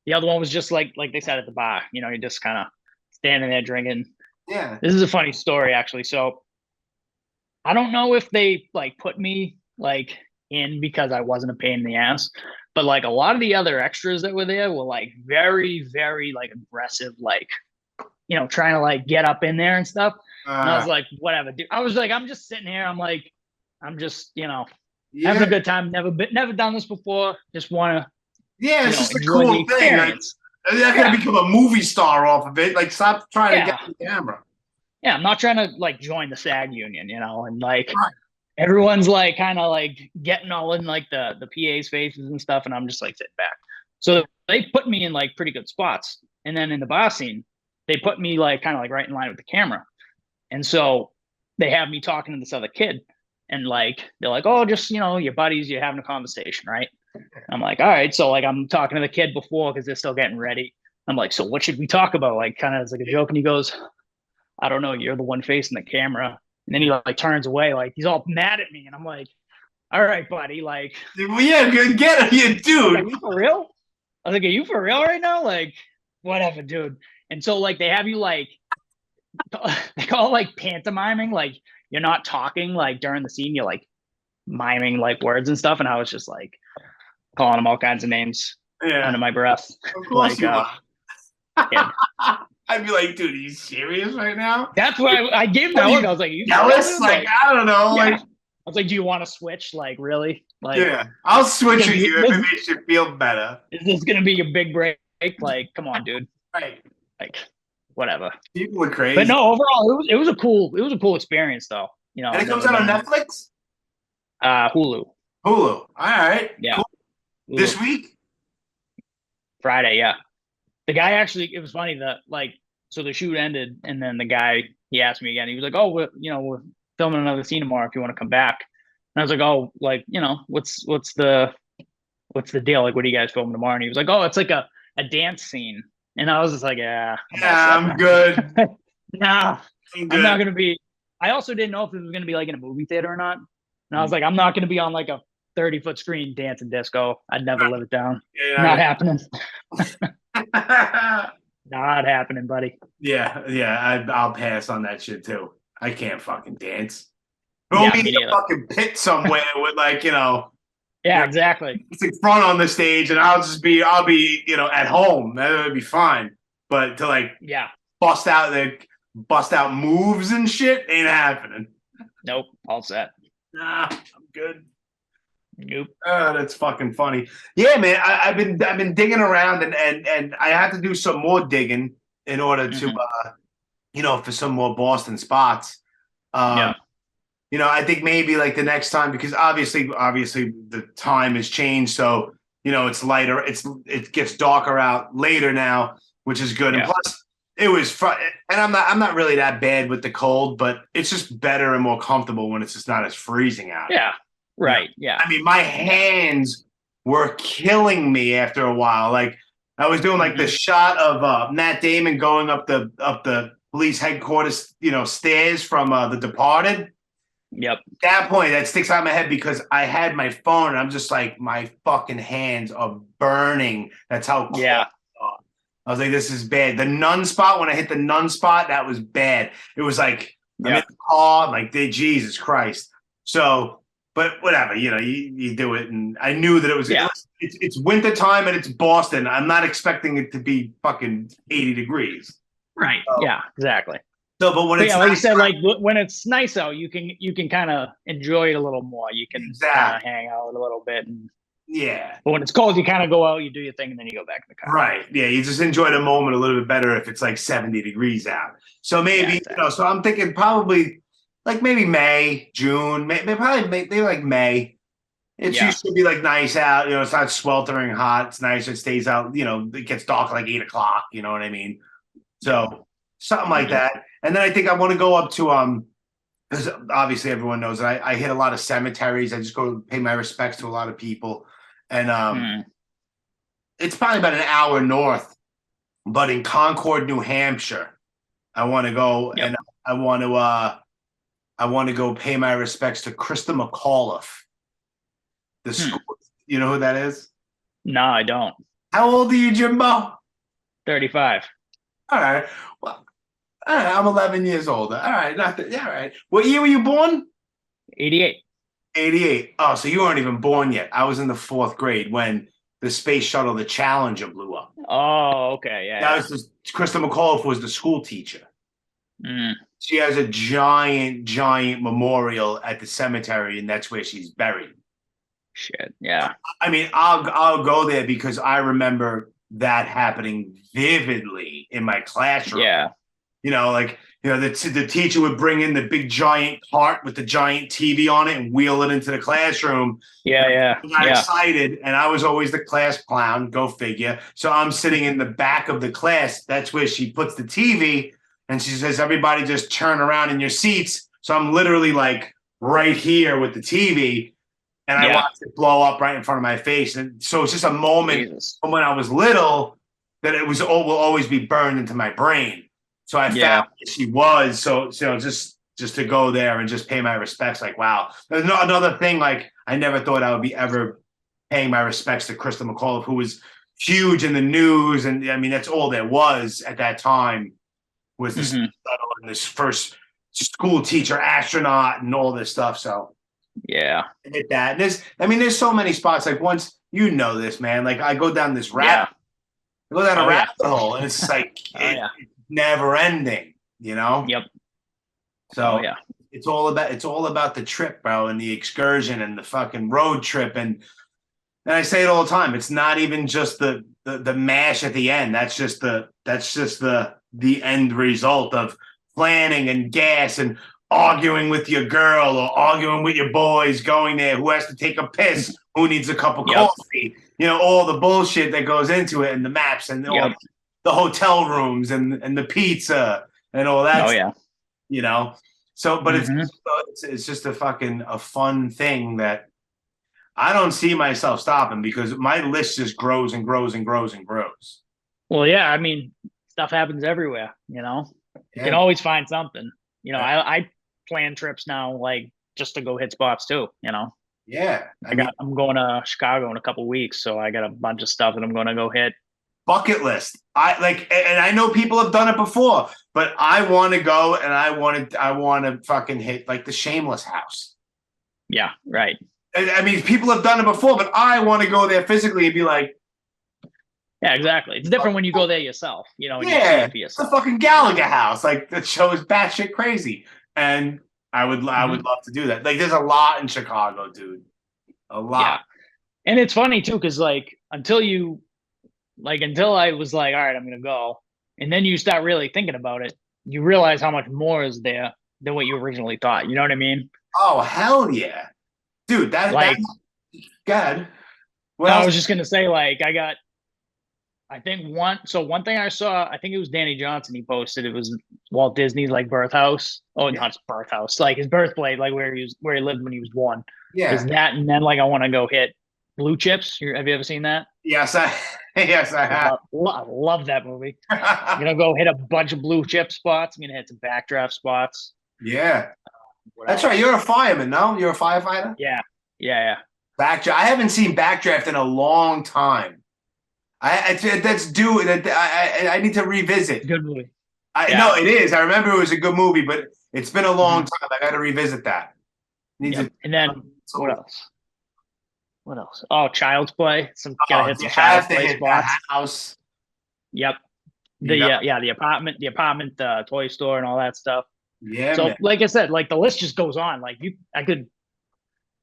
the other one was just like they said at the bar. You know, you're just kind of standing there drinking. Yeah. This is a funny story, actually. So I don't know if they like put me like in because I wasn't a pain in the ass, but like a lot of the other extras that were there were like very, very like aggressive, like, you know, trying to like get up in there and stuff. And I was like, whatever, dude. I was like, I'm just sitting here. I'm like, I'm just, you know, having a good time. Never done this before. Just want to. Yeah, it's just a cool thing. Like, I'm not gonna become a movie star off of it. Like, stop trying to get the camera. Yeah, I'm not trying to like join the SAG union, you know, and like everyone's like kind of like getting all in like the PA's faces and stuff, and I'm just like sitting back. So they put me in like pretty good spots, and then in the bar scene, they put me like kind of like right in line with the camera, and so they have me talking to this other kid, and like they're like, oh, just, you know, your buddies, you're having a conversation, right? I'm like, all right. So like I'm talking to the kid before because they're still getting ready. I'm like, so what should we talk about? Like kind of as like a joke. And he goes, I don't know. You're the one facing the camera. And then he like turns away, like he's all mad at me. And I'm like, all right, buddy. Like, yeah, get it, dude. Are you for real? I was like, are you for real right now? Like, whatever, dude. And so like they have you like they call it like pantomiming, like you're not talking like during the scene, you're like miming like words and stuff. And I was just like calling him all kinds of names under my breath. Of course like, you are. Yeah. I'd be like, dude, are you serious right now? That's why I gave him that look. I was like, you jealous? Like, I don't know. Yeah. Like, I was like, do you want to switch? Like, really? Like, yeah, I'll switch with you if it makes you feel better. Is this gonna be your big break? Like, come on, dude. Right. Like, whatever. People are crazy. But no, overall, it was a cool experience, though. You know, and it comes out on Netflix. Hulu. All right. Yeah. Cool. This week. Friday, yeah. The guy actually, it was funny that like, so the shoot ended, and then the guy he asked me again. He was like, "Oh, we're filming another scene tomorrow. If you want to come back." And I was like, "Oh, like, what's the deal? Like, what are you guys filming tomorrow?" And he was like, "Oh, it's like a dance scene." And I was just like, "Yeah, I'm good. Nah, I'm not gonna be." I also didn't know if it was gonna be like in a movie theater or not. And I was like, "I'm not gonna be on like a 30-foot screen dancing disco. I'd never live it down. Not happening." Not happening, buddy. Yeah, I'll pass on that shit too. I can't fucking dance. Throw me in a fucking pit somewhere with like, Yeah, exactly. It's in front on the stage, and I'll be at home. That would be fine. But to like, bust out moves and shit ain't happening. Nope, all set. Nah, I'm good. Nope. That's fucking funny. Yeah, man. I've been digging around, and I had to do some more digging in order to, for some more Boston spots. I think maybe like the next time, because obviously the time has changed, so it's lighter. It gets darker out later now, which is good. Yeah. And plus, it was fun. And I'm not really that bad with the cold, but it's just better and more comfortable when it's just not as freezing out. Yeah. Right. Yeah. I mean, my hands were killing me after a while. Like I was doing like the shot of Matt Damon going up the police headquarters, stairs from The Departed. Yep. At that point, that sticks out in my head because I had my phone and I'm just like, my fucking hands are burning. That's how cold I was like, this is bad. The nun spot, when I hit the nun spot, that was bad. It was like, I'm in the car, like, Jesus Christ. So, but whatever, you do it. And I knew that it was, it's winter time and it's Boston. I'm not expecting it to be fucking 80 degrees. Right. So, yeah, exactly. So, but when it's like you said, like when it's nice out, you can kind of enjoy it a little more. You can kind of hang out a little bit. And, but when it's cold, you kind of go out, you do your thing, and then you go back in the car. Right. Yeah. You just enjoy the moment a little bit better if it's like 70 degrees out. So maybe, so I'm thinking probably like maybe May, June, maybe like May. It used to be like nice out. It's not sweltering hot. It's nice. It stays out. It gets dark like 8 o'clock. You know what I mean? So something like that. And then I think I want to go up to because obviously everyone knows that I hit a lot of cemeteries. I just go pay my respects to a lot of people, and it's probably about an hour north, but in Concord, New Hampshire, I want to go and I want to go pay my respects to Krista McAuliffe. The school, you know who that is? No, I don't. How old are you, Jimbo? 35. All right. Well, all right, I'm 11 years older. All right, all right. What year were you born? 88. 88. Oh, so you weren't even born yet. I was in the 4th grade when the space shuttle, the Challenger, blew up. Oh, okay, yeah. That was Krista McAuliffe was the school teacher. She has a giant memorial at the cemetery, and that's where she's buried. Shit, yeah. I mean, I'll go there because I remember that happening vividly in my classroom. Yeah. The teacher would bring in the big giant cart with the giant TV on it and wheel it into the classroom. Yeah. I got excited, and I was always the class clown. Go figure. So I'm sitting in the back of the class. That's where she puts the TV, and she says, "Everybody, just turn around in your seats." So I'm literally like right here with the TV, and I watched it blow up right in front of my face. And so it's just a moment from when I was little that will always be burned into my brain. So I found that she was so just to go there and just pay my respects. Like, wow. There's another thing. Like, I never thought I would be ever paying my respects to Krista McAuliffe, who was huge in the news, and I mean that's all there was at that time was this shuttle and this first school teacher astronaut and all this stuff. So yeah, I hit that. And there's so many spots. Like once this, man. Like I go down this rabbit, I go down a rabbit hole, and it's like it's never ending. Yep. So it's all about the trip, bro, and the excursion and the fucking road trip. And I say it all the time. It's not even just the mash at the end. That's just the end result of planning and gas and arguing with your girl or arguing with your boys, going there, who has to take a piss, who needs a cup of coffee, all the bullshit that goes into it, and the maps and all the hotel rooms and the pizza and all that stuff, So, but it's just a fun thing that I don't see myself stopping, because my list just grows and grows and grows and grows. Well, yeah, I mean, stuff happens everywhere, You can always find something. I plan trips now, like just to go hit spots too, Yeah. I'm going to Chicago in a couple of weeks, so I got a bunch of stuff that I'm going to go hit. Bucket list. And I know people have done it before, but I want to go, and I want to fucking hit like the Shameless house. Yeah, right. I mean, people have done it before, but I want to go there physically and be like, yeah, exactly. It's different when you go there yourself, and you see it for yourself. It's the fucking Gallagher house. Like, that show is batshit crazy, and I would love to do that. Like, there's a lot in Chicago, dude. A lot. Yeah. And it's funny too, because until I was like, all right, I'm gonna go, and then you start really thinking about it, you realize how much more is there than what you originally thought. You know what I mean? Oh, hell yeah. Dude, that's good. I was just gonna say, one thing I saw, I think it was Danny Johnson, he posted, it was Walt Disney's birth house. Oh, not his birth house, his birthplace, where he lived when he was born. Yeah. Is that, and then I want to go hit Blue Chips. Have you ever seen that? Yes, I have. I love that movie. I'm gonna go hit a bunch of blue chip spots. I'm gonna hit some backdraft spots. Yeah. That's right. You're a fireman, no? You're a firefighter? Yeah. Backdraft. I haven't seen Backdraft in a long time. I need to revisit. Good movie. No, it is. I remember it was a good movie, but it's been a long time. I got to revisit that. And then what else? What else? Oh, Child's Play. Gotta hit some Child's Play spots. The house. Yep. The apartment, the toy store, and all that stuff. Yeah. So, man. like I said, the list just goes on. I could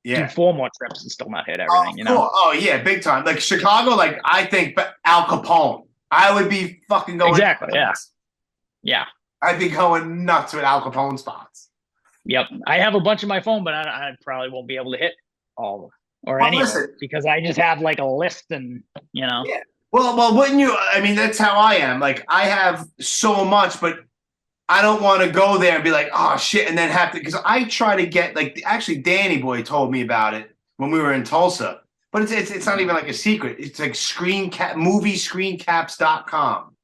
do 4 more trips and still not hit everything. Cool. Oh yeah, big time. Like Chicago, I think Al Capone. I would be fucking going exactly. Nuts. Yeah. I'd be going nuts with Al Capone spots. Yep. I have a bunch on my phone, but I probably won't be able to hit all of them or any of them, because I just have a list, and Yeah. Well, wouldn't you? I mean, that's how I am. I have so much, but I don't want to go there and be like, oh shit, and then have to, because I try to get actually Danny Boy told me about it when we were in Tulsa, but it's not even a secret. It's moviescreencaps.com,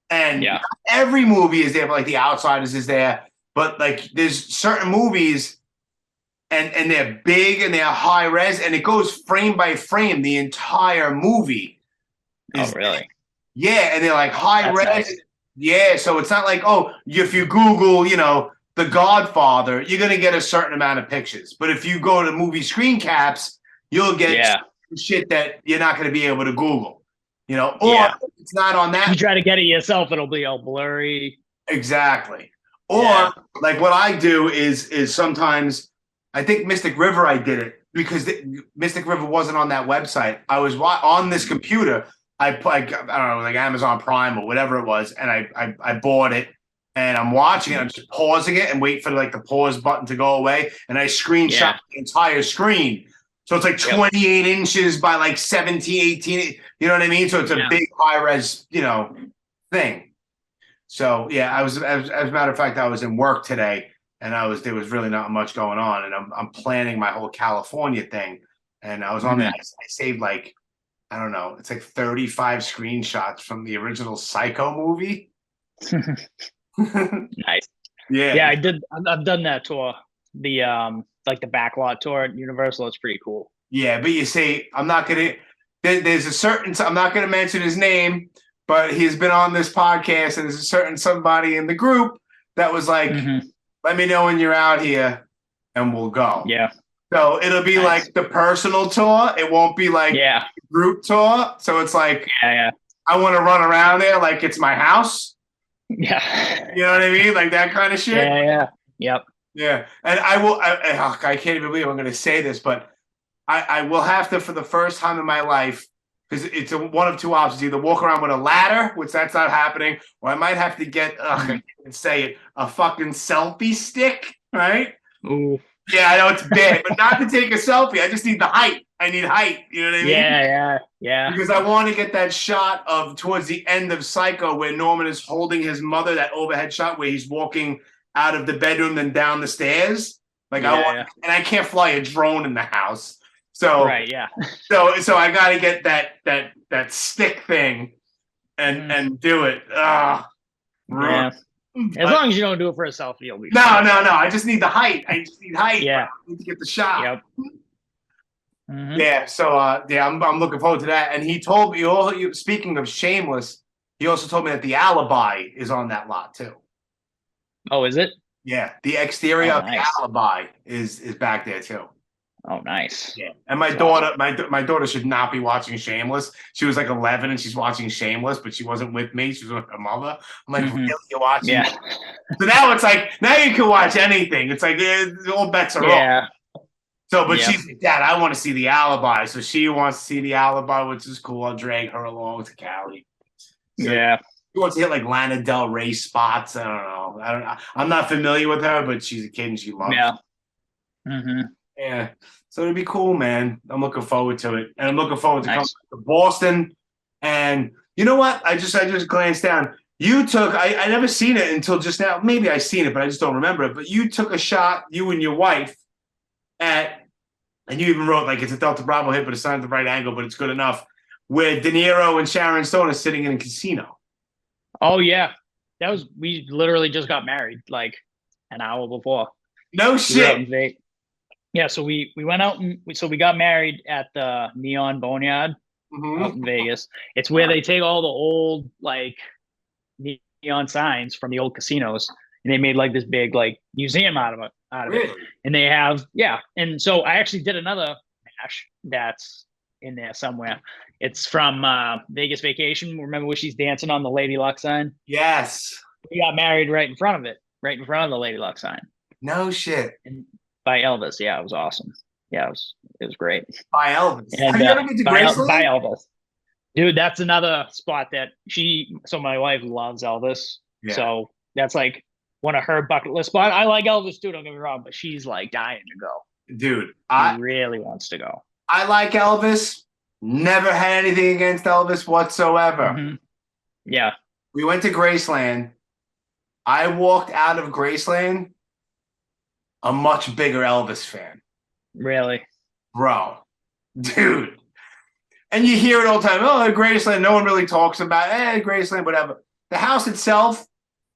and every movie is there, but The Outsiders is there, but there's certain movies, and they're big and they're high res, and it goes frame by frame. The entire movie is really? Yeah, and they're high res. Nice. Yeah, so it's not if you Google, The Godfather, you're going to get a certain amount of pictures. But if you go to movie screen caps, you'll get shit that you're not going to be able to Google, or it's not on that. If you try to get it yourself, it'll be all blurry. Exactly. Or what I do is sometimes, I think Mystic River, I did it because Mystic River wasn't on that website. I was on this computer. I don't know, Amazon Prime or whatever it was, and I bought it, and I'm watching it. I'm just pausing it and wait for the pause button to go away, and I screenshot the entire screen. So it's 28 inches by 17, 18. You know what I mean? So it's a big high res, thing. So yeah, I was as a matter of fact, I was in work today, and there was really not much going on, and I'm planning my whole California thing, and I was on there. I saved I don't know, it's 35 screenshots from the original Psycho movie. Nice. Yeah, I did. I've done that tour. The the backlot tour at Universal. It's pretty cool. Yeah, but you see, I'm not gonna. There's a certain. I'm not gonna mention his name, but he's been on this podcast, and there's a certain somebody in the group that was like, Mm-hmm. let me know when you're out here and we'll go. Yeah. So it'll be Nice. like the personal tour. It won't be like Yeah. group tour. So it's like, Yeah. I want to run around there like it's my house. Yeah. You know what I mean? Like that kind of shit. Yeah. Yep. Yeah. And I can't even believe I'm going to say this, but I will have to, for the first time in my life, because it's one of two options: either walk around with a ladder, which that's not happening, or I might have to get, I can't even say it, a fucking selfie stick, right? Ooh. Yeah, I know it's bad, but not to take a selfie. I just need the height. I need height. You know what I mean? Yeah. Because I want to get that shot of towards the end of Psycho where Norman is holding his mother, that overhead shot where he's walking out of the bedroom then down the stairs. Like and I can't fly a drone in the house. So right, yeah. So I got to get that stick thing and do it. Yeah. As long as you don't do it for a selfie, you'll be fine. No. I just need the height. I just need height. Yeah. I need to get the shot. Yep. Mm-hmm. Yeah. So I'm looking forward to that. And he told me, speaking of Shameless, he also told me that the Alibi is on that lot too. Oh, is it? Yeah. The exterior of the Alibi is back there too. Oh, nice. Yeah. And my daughter, my daughter should not be watching Shameless. She was like 11 and she's watching Shameless, but she wasn't with me. She was with her mother. I'm like, really? You're watching? Yeah. So now it's like, now you can watch anything. It's like, all bets are off. So, but she's like, Dad, I want to see the Alibi. So she wants to see the Alibi, which is cool. I'll drag her along to Cali. So she wants to hit like Lana Del Rey spots. I don't know. I'm not familiar with her, but she's a kid and she loves it. Mm-hmm. Yeah. So it'll be cool, man. I'm looking forward to it. And I'm looking forward to coming to Boston. And you know what? I just glanced down. You took, I never seen it until just now. Maybe I seen it, but I just don't remember it. But you took a shot, you and your wife, and you even wrote like it's a Delta Bravo hit, but it's not at the right angle, but it's good enough. Where De Niro and Sharon Stone are sitting in a casino. Oh yeah. We literally just got married like an hour before. No shit. Yeah, so we went out and we got married at the Neon Boneyard out in Vegas. It's where they take all the old like neon signs from the old casinos and they made like this big like museum out of it. And they have and so I actually did another match that's in there somewhere. It's from Vegas Vacation. Remember where she's dancing on the Lady Luck sign? Yes. We got married right in front of it, right in front of the Lady Luck sign. No shit. And by Elvis. Yeah, it was awesome. Yeah, it was great. By Elvis. And, have you ever been to Graceland? By Elvis. Dude, that's another spot that so my wife loves Elvis. Yeah. So that's like one of her bucket list spots. I like Elvis too, don't get me wrong, but she's like dying to go. Dude, she really wants to go. I like Elvis. Never had anything against Elvis whatsoever. Mm-hmm. Yeah. We went to Graceland. I walked out of Graceland a much bigger Elvis fan. Really? Bro. Dude. And you hear it all the time. Oh, Graceland. No one really talks about Graceland, whatever. The house itself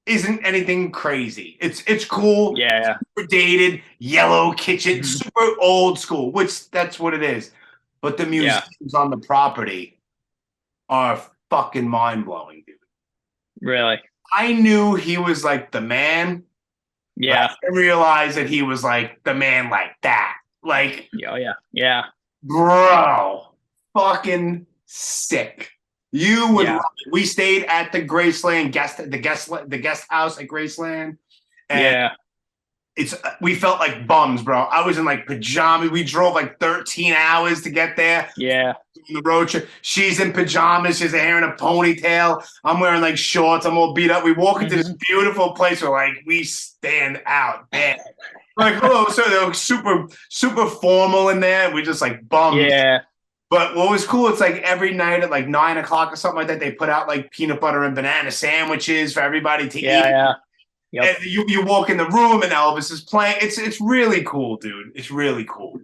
isn't anything crazy. It's cool. Yeah. Super dated, yellow kitchen, super old school, which that's what it is. But the museums on the property are fucking mind-blowing, dude. Really? I knew he was like the man. Yeah. I realized that he was like the man like that. Like, yeah. Bro, fucking sick. You would. We stayed at the Graceland the guest house at Graceland. And we felt like bums, bro. I was in like pajamas. We drove like 13 hours to get there. Yeah. On the road trip. She's in pajamas. She's hair in a ponytail. I'm wearing like shorts. I'm all beat up. We walk into this beautiful place where like we stand out there. Like, hello, so they're super, super formal in there. We just like bums. Yeah. But what was cool, it's like every night at like 9 o'clock or something like that, they put out like peanut butter and banana sandwiches for everybody to eat. Yeah. Yep. And you walk in the room and Elvis is playing. It's really cool, dude. It's really cool.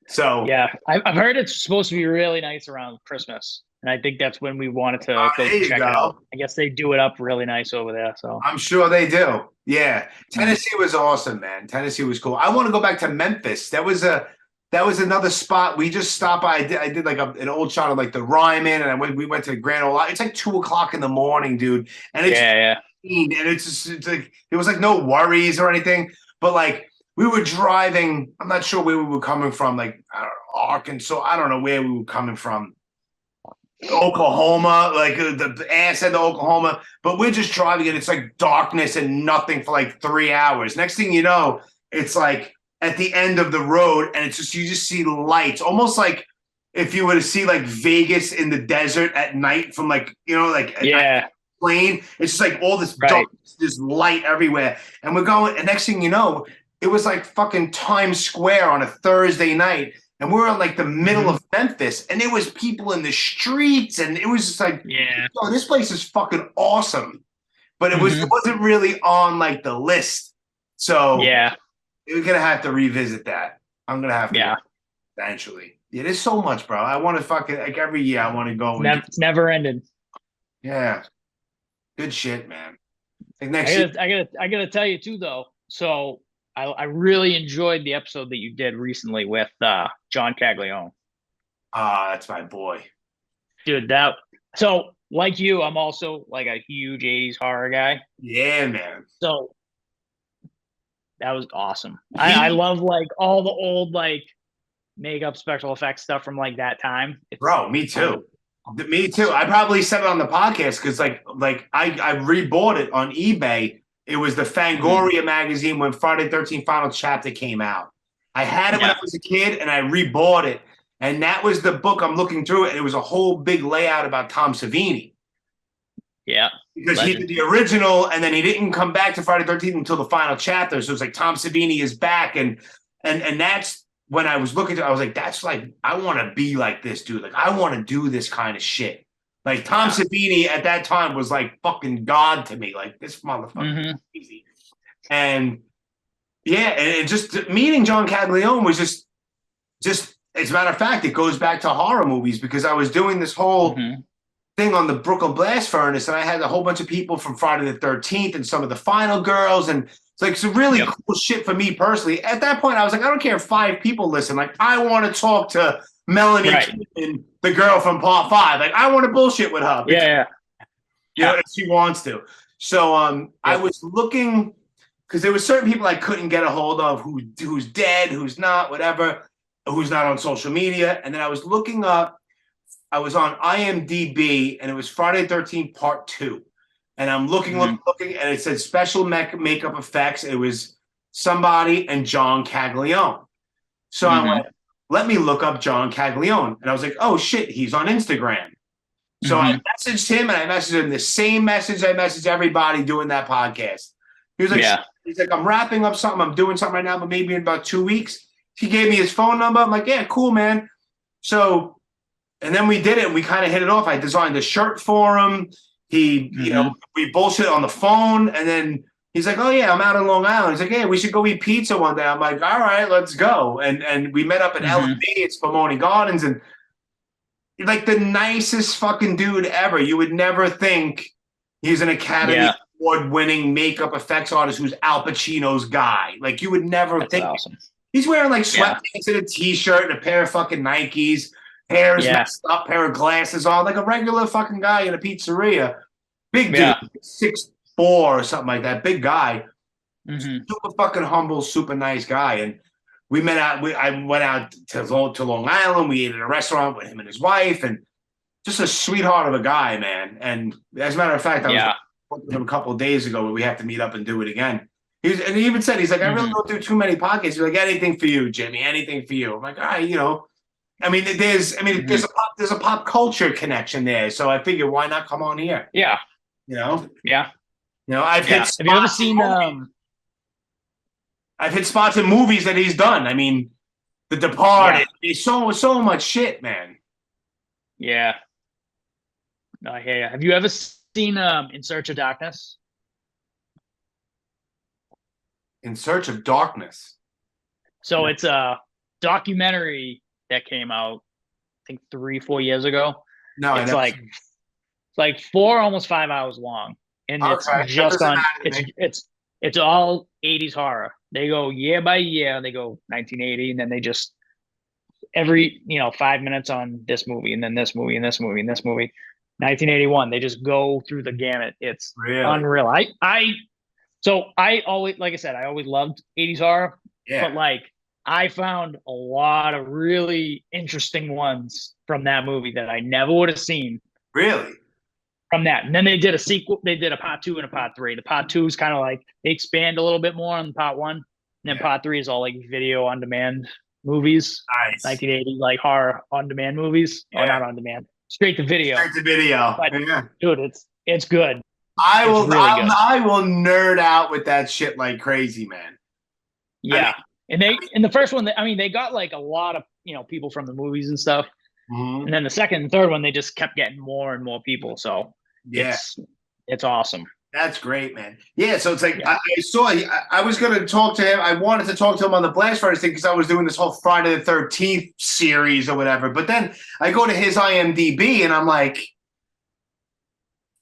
So I've heard it's supposed to be really nice around Christmas, and I think that's when we wanted to go check it out. I guess they do it up really nice over there. So I'm sure they do. Yeah, Tennessee was awesome, man. Tennessee was cool. I want to go back to Memphis. That was another spot we just stopped by. I did like an old shot of like the Ryman, and we went to the Grand Ole. It's like 2 o'clock in the morning, dude. And it's and it's like there was like no worries or anything. But like we were driving, I'm not sure where we were coming from, like I don't know, Arkansas. I don't know where we were coming from. Oklahoma, like the ass end of Oklahoma, but we're just driving and it's like darkness and nothing for like 3 hours. Next thing you know, it's like at the end of the road and it's just you just see lights, almost like if you were to see like Vegas in the desert at night from like like a plane. It's just like all this darkness, this light everywhere, and we're going. And next thing you know, it was like fucking Times Square on a Thursday night. And we were in like the middle of Memphis, and there was people in the streets, and it was just like, this place is fucking awesome. But it wasn't really on like the list. So we're gonna have to revisit that. I'm gonna have to eventually. Yeah, there's so much, bro. I want to fucking like every year I want to go. It's never ended. Yeah, good shit, man. Like I gotta tell you too, though. So. I really enjoyed the episode that you did recently with John Caglione. That's my boy. Dude, so like you, I'm also like a huge 80s horror guy. Yeah, man. So that was awesome. I love like all the old like makeup special effects stuff from like that time. Bro, me too. Me too. I probably said it on the podcast because like I rebought it on eBay. It was the Fangoria magazine when Friday the 13th Final Chapter came out. I had it when I was a kid, and I rebought it. And that was the book I'm looking through, and it was a whole big layout about Tom Savini. Yeah. Because he did the original, and then he didn't come back to Friday the 13th until the final chapter. So it's like Tom Savini is back, and that's when I was looking I was like, that's like, I want to be like this dude. Like, I want to do this kind of shit. Like Tom Savini at that time was like fucking God to me. Like this motherfucker is crazy. And and just meeting John Caglione was just as a matter of fact, it goes back to horror movies because I was doing this whole thing on the Brooklyn Blast Furnace, and I had a whole bunch of people from Friday the 13th and some of the Final Girls, and it's like some really cool shit for me personally. At that point, I was like, I don't care if 5 people listen. Like, I want to talk to Melanie Keaton, the girl from Part 5. Like, I want to bullshit with her. You know, if she wants to. So I was looking, because there were certain people I couldn't get a hold of who's dead, who's not, whatever, who's not on social media. And then I was looking up, I was on IMDb, and it was Friday the 13th Part 2. And I'm looking, and it said special makeup effects. It was somebody and John Caglione. So I went, let me look up John Caglione. And I was like, oh, shit, he's on Instagram. So I messaged him, and I messaged him the same message I messaged everybody doing that podcast. He was like, he's like, I'm wrapping up something. I'm doing something right now, but maybe in about 2 weeks. He gave me his phone number. I'm like, yeah, cool, man. So, and then we did it, and we kind of hit it off. I designed a shirt for him. He, you know, we bullshit on the phone, and then he's like, oh, yeah, I'm out in Long Island. He's like, hey, we should go eat pizza one day. I'm like, all right, let's go. And we met up at L&B. It's Pomone Gardens, and like the nicest fucking dude ever. You would never think he's an Academy Award-winning makeup effects artist who's Al Pacino's guy. Like, you would never think. Awesome. He's wearing like sweatpants and a t-shirt and a pair of fucking Nikes. Hair is messed up, pair of glasses on, like a regular fucking guy in a pizzeria. Big dude, 6'4" or something like that. Big guy. Super fucking humble, super nice guy. And we met out. I went out to Long Island. We ate at a restaurant with him and his wife, and just a sweetheart of a guy, man. And as a matter of fact, I was with him a couple of days ago, but we have to meet up and do it again. And he even said, he's like, I really don't do too many podcasts. He's like, anything for you, Jimmy, anything for you. I'm like, all right, you know. I mean, there's a pop culture connection there, so I figure why not come on here? Yeah, you know. Yeah, you know, I've hit. Have you ever seen? I've hit spots in movies that he's done. I mean, The Departed. There's so much shit, man. Yeah. No, I hear you. Have you ever seen In Search of Darkness? In Search of Darkness. So it's a documentary that came out, I think 3-4 years ago. No, it's like 4, almost 5 hours long, and it's just on. It's all 80s horror. They go year by year. They go 1980, and then they just every 5 minutes on this movie, and then this movie, and this movie, and this movie. 1981. They just go through the gamut. It's Really? unreal. I always, like I said, I always loved 80s horror, but like I found a lot of really interesting ones from that movie that I never would have seen. Really? From that. And then they did a sequel. They did a part 2 and a part 3. The part 2 is kind of like they expand a little bit more on part 1. And then part 3 is all like video on demand movies. Nice. 1980 like horror on demand movies. Or not on demand. Straight to video. Straight to video. But, dude, it's good. I will really good. I will nerd out with that shit like crazy, man. Yeah. And they in the first one, they got like a lot of people from the movies and stuff. Mm-hmm. And then the second and third one, they just kept getting more and more people. So it's awesome. That's great, man. Yeah, so it's like I saw. I was going to talk to him. I wanted to talk to him on the Blast Furnace thing because I was doing this whole Friday the 13th series or whatever. But then I go to his IMDb and I'm like,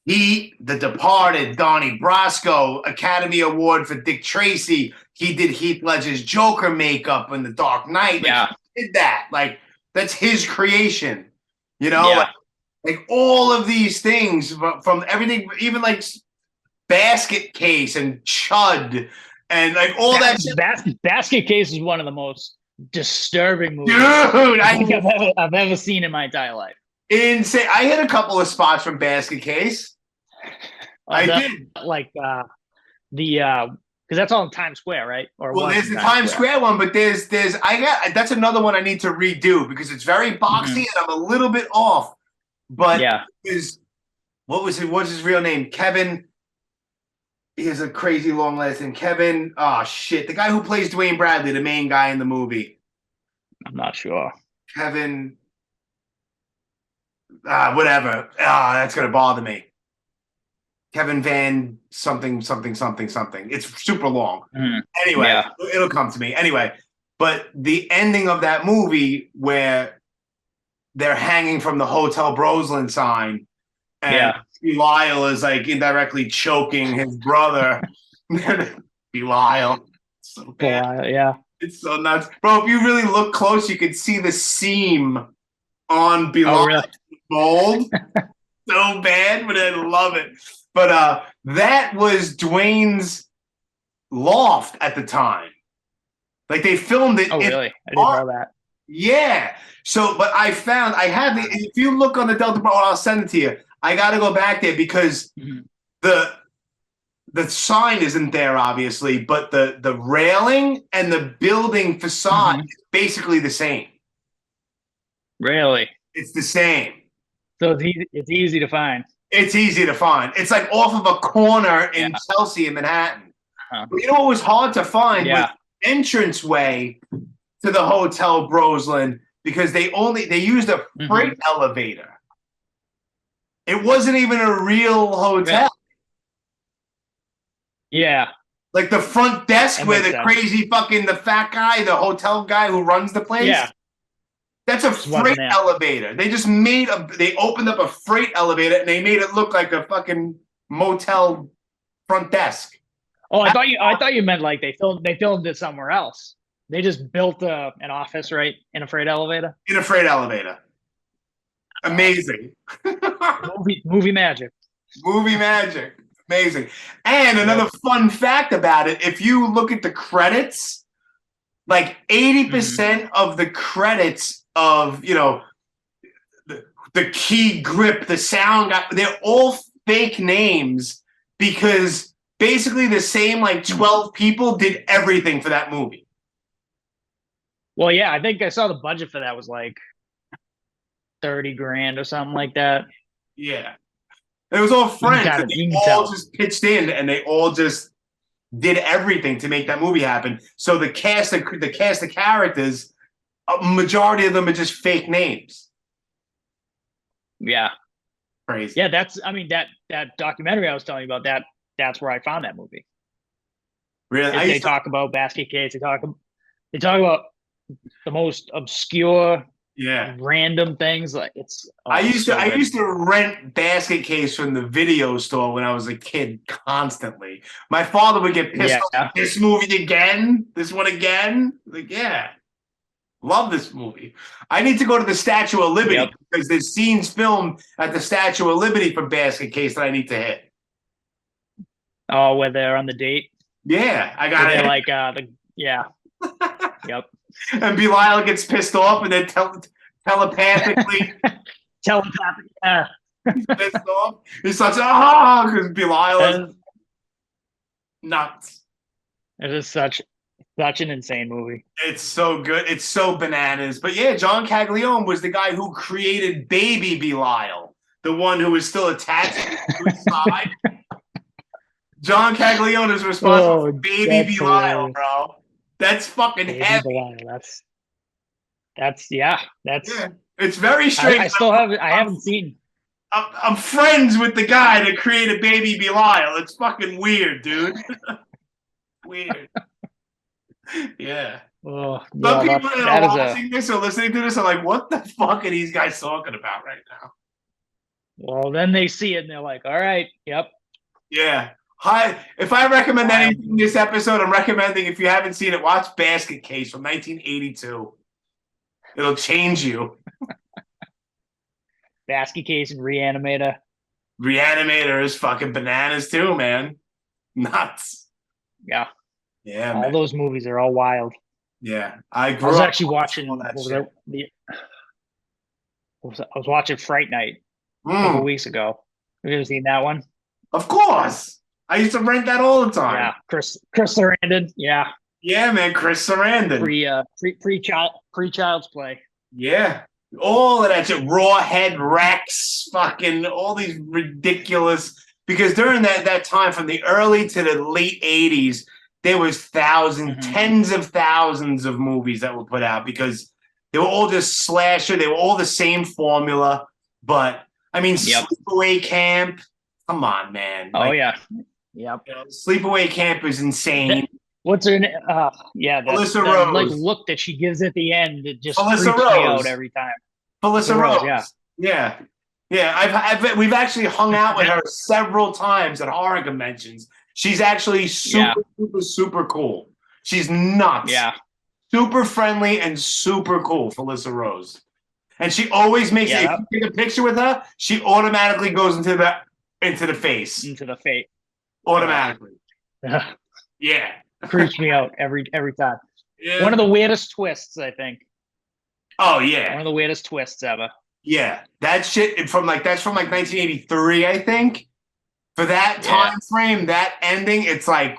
The Departed, Donnie Brasco, Academy Award for Dick Tracy. He did Heath Ledger's Joker makeup in The Dark Knight. Like, he did that. Like, that's his creation. Like all of these things from everything, even like Basket Case and Chud and like all that shit. Basket Case is one of the most disturbing movies I've ever seen in my entire life. Insane. I hit a couple of spots from Basket Case. I did. Like because that's all in Times Square, right? Well, there's the Times Square one, but there's that's another one I need to redo because it's very boxy and I'm a little bit off. But what's his real name? Kevin. He has a crazy long last name. Kevin. Oh shit, the guy who plays Dwayne Bradley, the main guy in the movie. I'm not sure. Kevin. Whatever. That's gonna bother me. Kevin Van something. It's super long. Anyway, it'll come to me. Anyway, but the ending of that movie where they're hanging from the Hotel Broslin sign and Belial is like indirectly choking his brother. Belial. So bad. It's so nuts. Bro, if you really look close, you could see the seam on Belial's mold. So bad, but I love it. But that was Dwayne's loft at the time. Like they filmed it. Oh, really? I didn't know that. Yeah. So, but I have the. If you look on the Delta Bar, I'll send it to you. I got to go back there because the sign isn't there, obviously, but the railing and the building facade is basically the same. Really? It's the same. So it's easy to find. It's easy to find. It's like off of a corner in Chelsea in Manhattan. But you know what was hard to find was the entranceway to the Hotel Broslin because they used a freight elevator. It wasn't even a real hotel. Yeah. Like the front desk where the crazy the fat guy, the hotel guy who runs the place. Yeah. That's a freight elevator. They just they opened up a freight elevator and they made it look like a fucking motel front desk. Oh, I thought you meant like they filmed it somewhere else. They just built an office right in a freight elevator. In a freight elevator. Amazing. Movie magic. Movie magic. Amazing. And another fun fact about it, if you look at the credits, like 80% of the credits of, the key grip, the sound guy, they're all fake names because basically the same 12 people did everything for that movie. Well, yeah, I think I saw the budget for that was like $30,000 or something like that. Yeah. It was all friends. They all just pitched in and they all just did everything to make that movie happen. So the cast of characters, a majority of them are just fake names. Yeah. Crazy. Yeah, that documentary I was telling you about, that's where I found that movie. Really? They talk about Basket Case. They talk about the most obscure, random things. Like I used to rent Basket Case from the video store when I was a kid constantly. My father would get pissed off. This movie again? This one again? Like, yeah. Love this movie. I need to go to the Statue of Liberty because there's scenes filmed at the Statue of Liberty for Basket Case that I need to hit. Oh, where they're on the date? Yeah, I got it. Like Yep. And Belial gets pissed off and then telepathically yeah. pissed off. He starts because Belial is nuts. It is such an insane movie. It's so good. It's so bananas. But yeah, John Caglione was the guy who created Baby Belial, the one who was still attached to his side. John Caglione is responsible for Baby Belial, bro. That's fucking Baby heavy. Belial. That's It's very strange. I haven't seen. I'm friends with the guy that created Baby Belial. It's fucking weird, dude. Weird. Yeah. Oh, Some people that are watching this or listening to this are like, what the fuck are these guys talking about right now? Well, then they see it and they're like, all right, yep. Yeah. Hi. If I recommend anything in this episode, I'm recommending, if you haven't seen it, watch Basket Case from 1982. It'll change you. Basket Case and Reanimator. Reanimator is fucking bananas too, man. Nuts. Yeah. Yeah, all those movies are all wild. Yeah, I was actually watching. I was watching Fright Night a couple weeks ago. Have you ever seen that one? Of course, I used to rent that all the time. Yeah, Chris Sarandon. Yeah. Yeah, man, Chris Sarandon. Pre-Child's Play. Yeah, all of that shit. Rawhead Rex, fucking all these ridiculous. Because during that time, from the early to the late '80s. There was tens of thousands of movies that were put out because they were all just slasher. They were all the same formula. But, I mean, Sleepaway Camp, come on, man. Oh, yeah. Yep. Sleepaway Camp is insane. What's her name? Felissa Rose. Like, look that she gives at the end. It just Felissa freaks Rose. me out every time. Felissa Rose. Yeah. We've actually hung out with her several times at horror conventions. She's actually super cool. She's nuts. Yeah. Super friendly and super cool, Felissa Rose. And she always makes if you take a picture with her, she automatically goes into the face. Into the face. Automatically. Yeah. Creeps me out every time. Yeah. One of the weirdest twists, I think. Oh yeah. One of the weirdest twists ever. Yeah. That shit that's from 1983, I think. For that time frame, that ending, it's like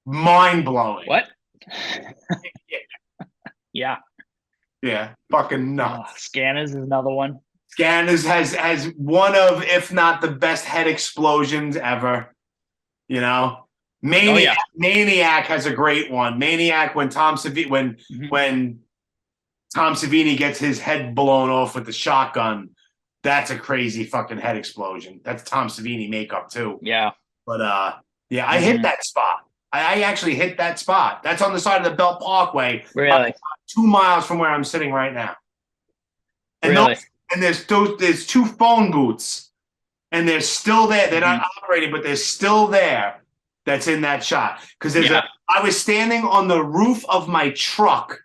mind-blowing. What? Yeah. Yeah, fucking nuts. Scanners is another one. Scanners has one of, if not the best head explosions ever. You know? Maniac has a great one. Maniac, when Tom Savini gets his head blown off with the shotgun. That's a crazy fucking head explosion. That's Tom Savini makeup too. Yeah. But I hit that spot. I actually hit that spot. That's on the side of the Belt Parkway. Really? 2 miles from where I'm sitting right now. And really? There's 2 phone booths. And they're still there. They're not operating, but they're still there. That's in that shot. Because I was standing on the roof of my truck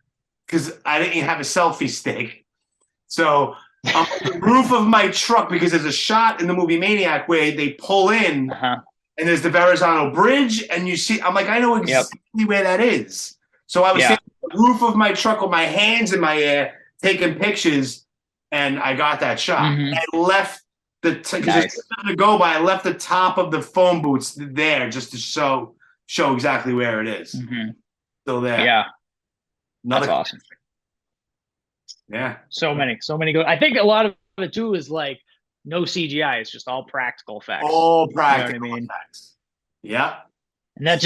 because I didn't have a selfie stick. So on the roof of my truck, because there's a shot in the movie Maniac where they pull in and there's the Verrazano Bridge, and you see, I'm like, I know exactly where that is. So I was standing on the roof of my truck with my hands in my air, taking pictures, and I got that shot. I left because there's nothing to go by. I left the top of the phone booths there just to show exactly where it is. Still there. Yeah. That's awesome. Yeah. So many good. I think a lot of it too is like no CGI. It's just all practical effects. All practical effects. Yeah. And that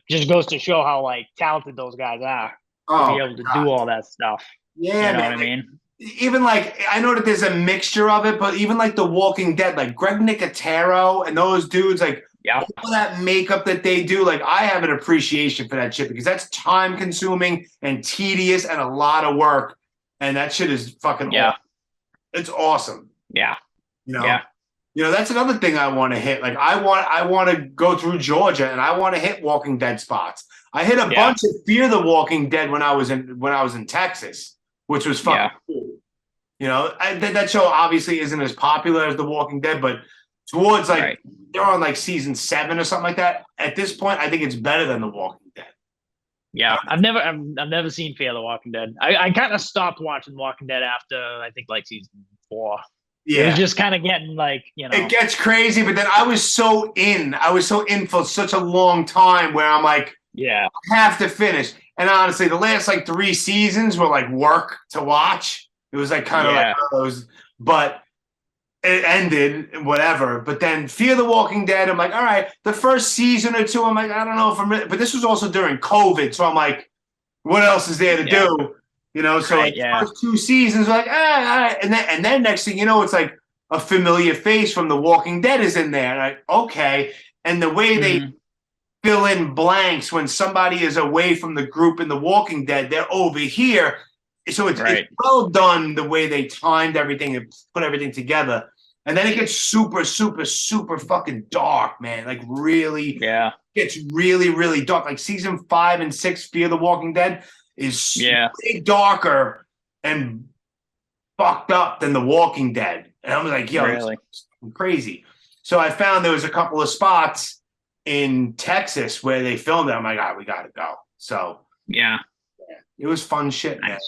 just goes to show how like talented those guys are to be able to do all that stuff. Yeah, you know what I mean? Even like, I know that there's a mixture of it, but even like The Walking Dead, like Greg Nicotero and those dudes, like all that makeup that they do, like I have an appreciation for that shit because that's time consuming and tedious and a lot of work. And that shit is fucking awesome. It's awesome. Yeah. You know? That's another thing I want to hit. Like I want to go through Georgia and I want to hit Walking Dead spots. I hit a bunch of Fear the Walking Dead when I was in Texas, which was fucking cool. That show obviously isn't as popular as The Walking Dead, but towards they're on like season 7 or something like that. At this point, I think it's better than The Walking Dead. Yeah, I've never seen Fear the Walking Dead. I kind of stopped watching Walking Dead after I think like season 4. Yeah, it was just kind of getting like It gets crazy, but then I was so in for such a long time where I'm like, I have to finish. And honestly, the last like 3 seasons were like work to watch. It was like kind of like those, but it ended, whatever. But then Fear the Walking Dead, I'm like, all right, the first season or 2, I'm like, I don't know if I'm ready. But this was also during COVID, so I'm like, what else is there to do? So like the first 2 seasons, like, all right. And then next thing you know, it's like a familiar face from The Walking Dead is in there. And like, okay. And the way they fill in blanks when somebody is away from the group in The Walking Dead, they're over here. So it's well done the way they timed everything and put everything together. And then it gets super, super, super fucking dark, man. Like really, gets really, really dark. Like season 5 and 6, Fear the Walking Dead is way darker and fucked up than The Walking Dead. And I'm like, yo, it's crazy. So I found there was a couple of spots in Texas where they filmed it. I'm like, all right, we got to go. So it was fun shit, man.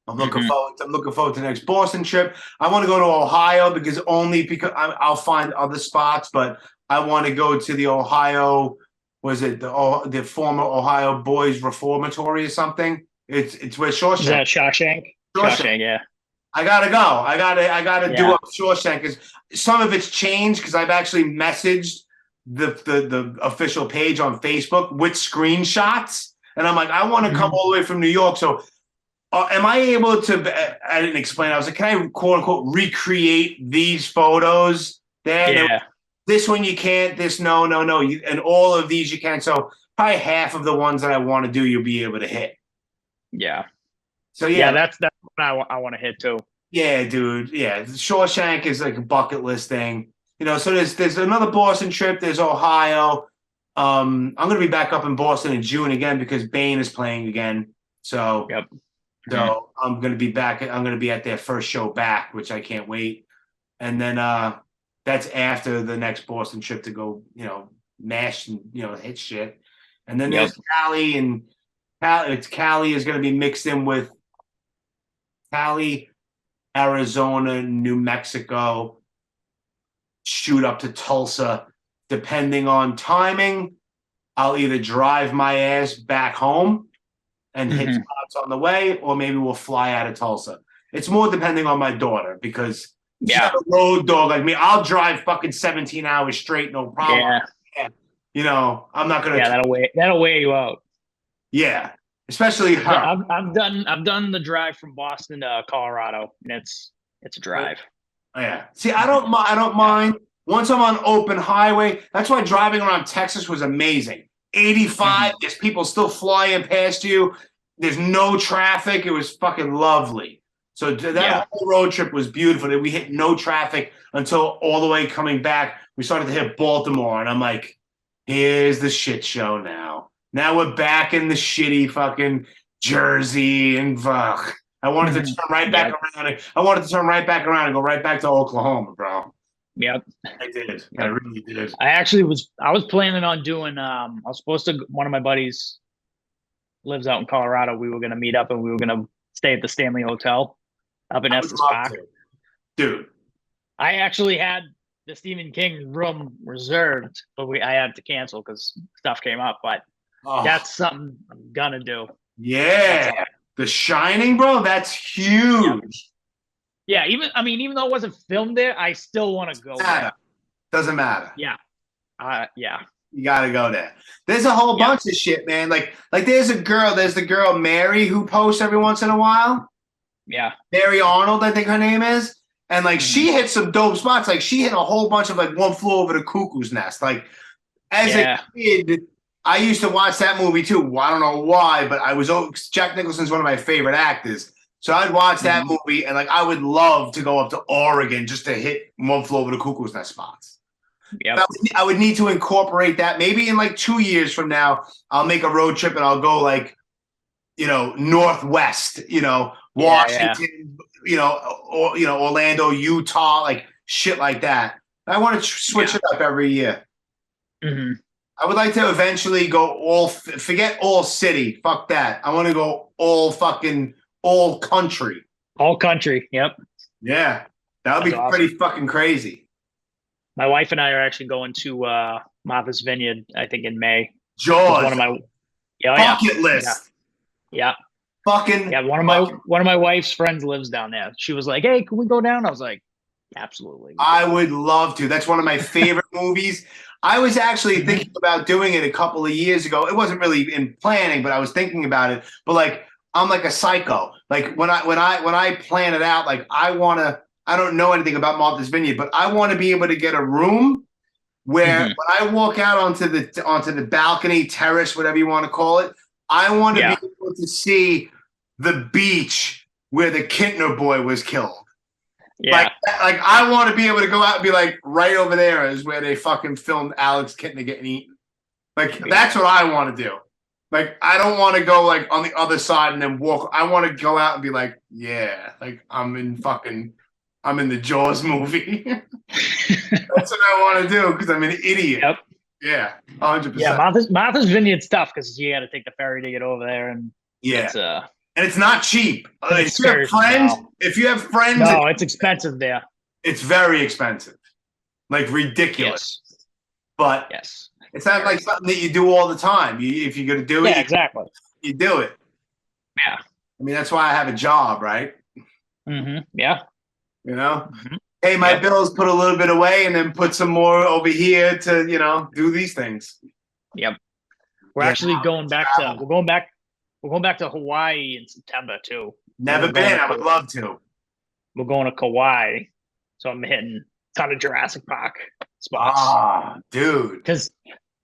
I'm looking forward to the next Boston trip. I want to go to Ohio because I'll find other spots, but I want to go to the Ohio. Was it the former Ohio Boys Reformatory or something? It's where Shawshank. Is that Shawshank? Shawshank, yeah. I gotta go. I gotta do up Shawshank because some of it's changed because I've actually messaged the official page on Facebook with screenshots, and I'm like, I want to come all the way from New York, so. Am I able to? I didn't explain. I was like, can I quote unquote recreate these photos? This one you can't. This no. And all of these you can. So probably half of the ones that I want to do, you'll be able to hit. Yeah. So that's what I want to hit too. Yeah, dude. Yeah, Shawshank is like a bucket list thing. So there's another Boston trip. There's Ohio. I'm gonna be back up in Boston in June again because Bane is playing again. So. So I'm going to be back. I'm going to be at their first show back, which I can't wait. And then that's after the next Boston trip to go, mash and, hit shit. And then there's Cali, and Cali is going to be mixed in with Cali, Arizona, New Mexico, shoot up to Tulsa. Depending on timing, I'll either drive my ass back home and hit spots on the way, or maybe we'll fly out of Tulsa. It's more depending on my daughter because she's not a road dog like me. I'll drive fucking 17 hours straight, no problem. I'm not gonna. Yeah, that'll wear you out. Yeah, especially her. I've done the drive from Boston to Colorado, and it's a drive. Yeah. See, I don't mind. Once I'm on open highway, that's why driving around Texas was amazing. 85, there's people still flying past you. There's no traffic. It was fucking lovely. So that whole road trip was beautiful. We hit no traffic until all the way coming back. We started to hit Baltimore, and I'm like, here's the shit show now. Now we're back in the shitty fucking Jersey, and fuck. I wanted to turn right back around. I wanted to turn right back around and go right back to Oklahoma, bro. Yep. I did. I really did. I was planning on doing I was supposed to, one of my buddies lives out in Colorado. We were gonna meet up and we were gonna stay at the Stanley Hotel up in Estes Park. Dude. I actually had the Stephen King room reserved, but I had to cancel because stuff came up. But that's something I'm gonna do. Yeah. The Shining, bro, that's huge. Yeah, even though it wasn't filmed there, I still want to go there. Doesn't matter. Yeah. You gotta go there. There's a whole bunch of shit, man. Like there's the girl Mary who posts every once in a while. Yeah. Mary Arnold, I think her name is. And like she hit some dope spots. Like she hit a whole bunch of like One Flew Over the Cuckoo's Nest. Like as a kid, I used to watch that movie too. I don't know why, but Jack Nicholson's one of my favorite actors. So I'd watch that movie, and like I would love to go up to Oregon just to hit One Flew Over the Cuckoo's Nest spots. Yep. I would need to incorporate that. Maybe in like 2 years from now, I'll make a road trip and I'll go like, Northwest, Washington, or Orlando, Utah, like shit like that. I want to switch it up every year. Mm-hmm. I would like to eventually go forget all city. Fuck that. I want to go all country. All country. Yep. Yeah. That would be awesome. Pretty fucking crazy. My wife and I are actually going to Martha's Vineyard, I think in May. Jaws. One of my bucket list. Yeah. Fucking one of my wife's friends lives down there. She was like, "Hey, can we go down?" I was like, "Absolutely." I would love to. That's one of my favorite movies. I was actually thinking about doing it a couple of years ago. It wasn't really in planning, but I was thinking about it. But like, I'm like a psycho. Like when I plan it out, like I don't know anything about Martha's Vineyard, but I want to be able to get a room where when I walk out onto the balcony, terrace, whatever you want to call it, I want to be able to see the beach where the Kintner boy was killed. Yeah. Like I want to be able to go out and be like, right over there is where they fucking filmed Alex Kintner getting eaten. Like that's what I want to do. Like I don't want to go like on the other side and then walk. I want to go out and be like, yeah, like I'm in the Jaws movie. That's what I want to do because I'm an idiot. Yep. Yeah, 100%. Yeah, Martha's Vineyard's tough because you got to take the ferry to get over there, and and it's not cheap. If you have friends, no, it's expensive there. It's very expensive, like ridiculous. Yes. But it's not like something that you do all the time. If you're gonna do it, exactly, you do it. Yeah, I mean that's why I have a job, right? Mm-hmm. Yeah. Hey, my bills, put a little bit away, and then put some more over here to do these things. Yep. We're actually going back to we're going back to Hawaii in September too. Never been. I would love to. We're going to Kauai, so I'm hitting a ton of Jurassic Park spots. Ah, dude. Because,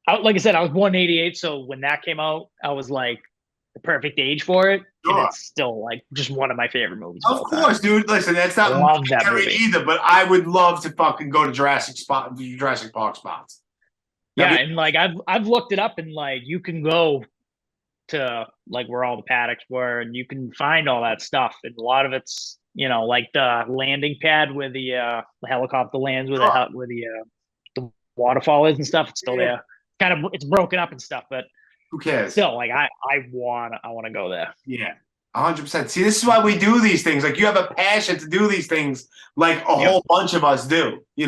like I said, I was born in '88, so when that came out, I was like the perfect age for it. Sure. And it's still like just one of my favorite movies. Of course, dude. Listen, that's not monetary either, but I would love to fucking go to Jurassic Park spots. And like I've looked it up, and like you can go to like where all the paddocks were, and you can find all that stuff, and a lot of it's like the landing pad where the helicopter lands, where the waterfall is and stuff. It's still there. It's broken up and stuff, but who cares? Still, like I want to go there. Yeah, 100%. See, this is why we do these things. Like you have a passion to do these things, like a whole bunch of us do. I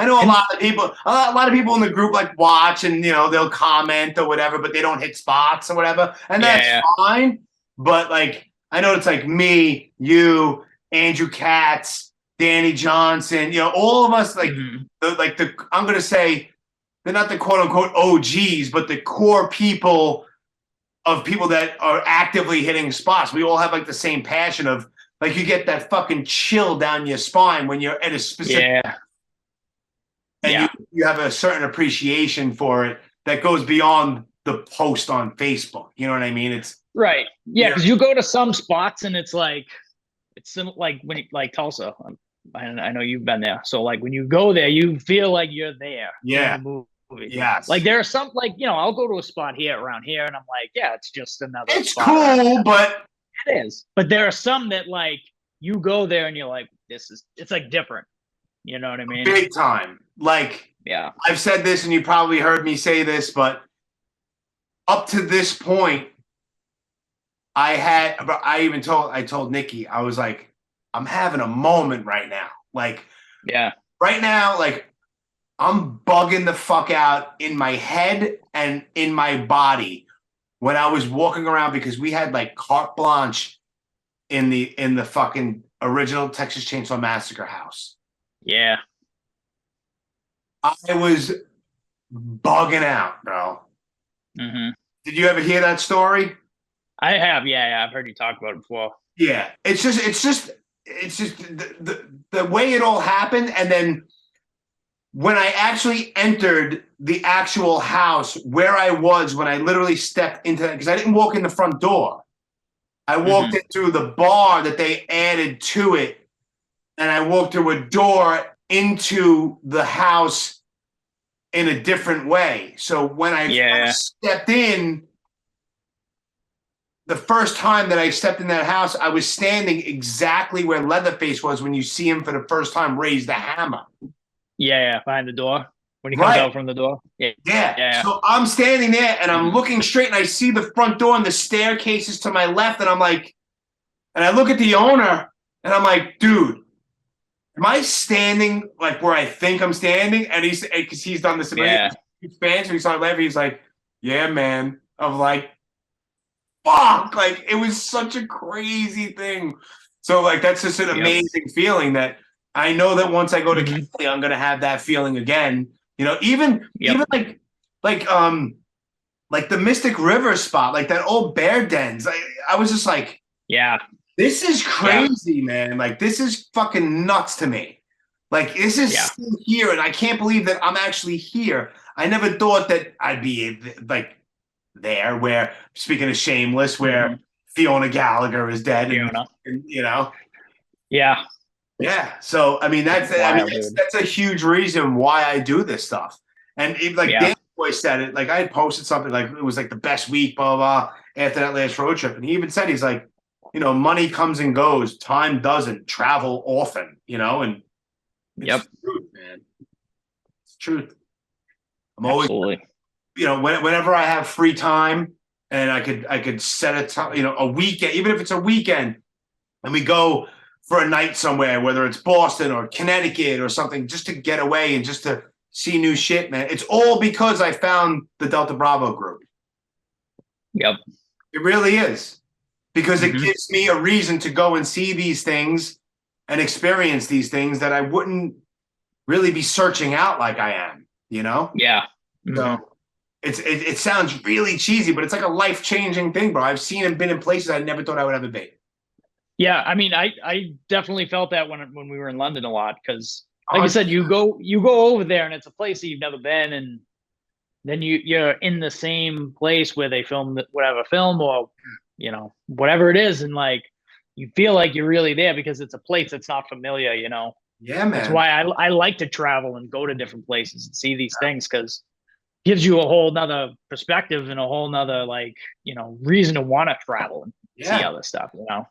know a lot of people in the group like watch and they'll comment or whatever, but they don't hit spots or whatever, and that's fine. But like I know it's like me, you, Andrew Katz, Danny Johnson. All of us like I'm gonna say. They're not the quote-unquote OGs, but the core people that are actively hitting spots. We all have like the same passion of like you get that fucking chill down your spine when you're at a specific and you have a certain appreciation for it that goes beyond the post on Facebook. You know what I mean? It's right. Yeah, because you go to some spots and it's like like when like Tulsa. I know you've been there. So like when you go there, you feel like you're there. Yeah. Yes. Like there are some I'll go to a spot around here and I'm like, yeah, it's just another It's spot cool, but it is. But there are some that like you go there and you're like, it's like different. You know what I mean? Big time. Like I've said this and you probably heard me say this, but up to this point, I told Nikki, I was like, I'm having a moment right now. Like right now, like I'm bugging the fuck out in my head and in my body when I was walking around because we had like carte blanche in the fucking original Texas Chainsaw Massacre house. Yeah. I was bugging out, bro. Mm-hmm. Did you ever hear that story? I have, yeah. I've heard you talk about it before. Yeah. It's just the way it all happened, and then when I actually entered the actual house where I was when I literally stepped into that, because I didn't walk in the front door. I walked in through the bar that they added to it, and I walked through a door into the house in a different way. So when I first stepped in, the first time that I stepped in that house, I was standing exactly where Leatherface was when you see him for the first time raise the hammer. Yeah, behind the door. When he comes out from the door. Yeah. So I'm standing there and I'm looking straight and I see the front door and the staircases to my left. And I'm like, and I look at the owner and I'm like, dude, am I standing like where I think I'm standing? And because he's done this. Expansion. He's laughing. He's like, yeah, man. I'm like, fuck. Like, it was such a crazy thing. So like, that's just an amazing feeling that I know that once I go to Cali, I'm going to have that feeling again. You know, even like the Mystic River spot, like that old bear dens. I was just like, this is crazy, man. Like, this is fucking nuts to me. Like, this is still here, and I can't believe that I'm actually here. I never thought that I'd be like there. Where, speaking of Shameless, where Fiona Gallagher is dead, and you know, yeah. So I mean, that's a huge reason why I do this stuff. And Dan Boy said it, like I had posted something like it was like the best week, blah blah blah, after that last road trip, and he even said he's like, you know, money comes and goes, time doesn't. Travel often, you know, and it's the truth, man. It's the truth. I'm always, you know, whenever I have free time and I could set a time, you know, a weekend, even if it's a weekend, and we go for a night somewhere, whether it's Boston or Connecticut or something, just to get away and just to see new shit, man. It's all because I found the Delta Bravo group. It really is. Because it gives me a reason to go and see these things and experience these things that I wouldn't really be searching out like I am, you know? So it sounds really cheesy, but it's like a life-changing thing, bro. I've seen and been in places I never thought I would ever be. Yeah, I mean, I definitely felt that when we were in London a lot, because like I said, you go over there and it's a place that you've never been, and then you're in the same place where they filmed whatever film or, you know, whatever it is, and like you feel like you're really there because it's a place that's not familiar, you know. Yeah, man. That's why I like to travel and go to different places and see these things, because it gives you a whole nother perspective and a whole nother, like, you know, reason to want to travel and see other stuff, you know.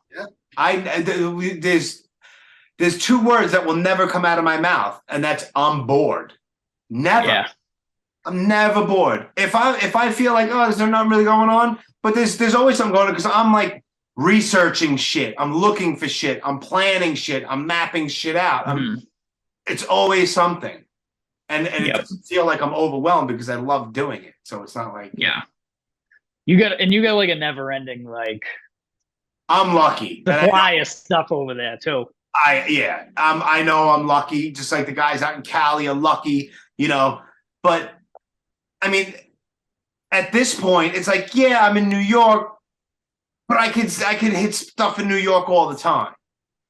There's two words that will never come out of my mouth, and that's I'm bored. Never. I'm never bored. If I feel like, oh, there's nothing really going on, but there's always something going on, because I'm like researching shit. I'm looking for shit. I'm planning shit. I'm mapping shit out. It's always something. And it doesn't feel like I'm overwhelmed because I love doing it. So it's not like you got like a never ending, like, I'm lucky. Supply of stuff over there too. I know I'm lucky, just like the guys out in Cali are lucky, you know. But I mean, at this point, it's like, yeah, I'm in New York, but I can hit stuff in New York all the time.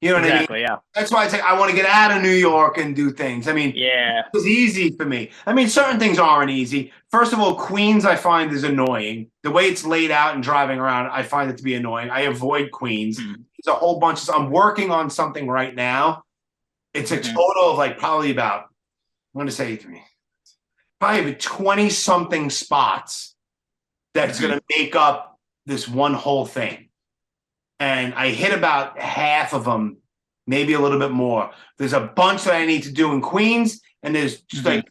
You know what I mean? Yeah. That's why I say I want to get out of New York and do things. I mean, it's easy for me. I mean, certain things aren't easy. First of all, Queens I find is annoying. The way it's laid out and driving around, I find it to be annoying. I avoid Queens. It's a whole bunch of. I'm working on something right now. It's a total of like probably about, I'm going to say probably 20-something spots that's going to make up this one whole thing. And I hit about half of them, maybe a little bit more. There's a bunch that I need to do in Queens, and there's just like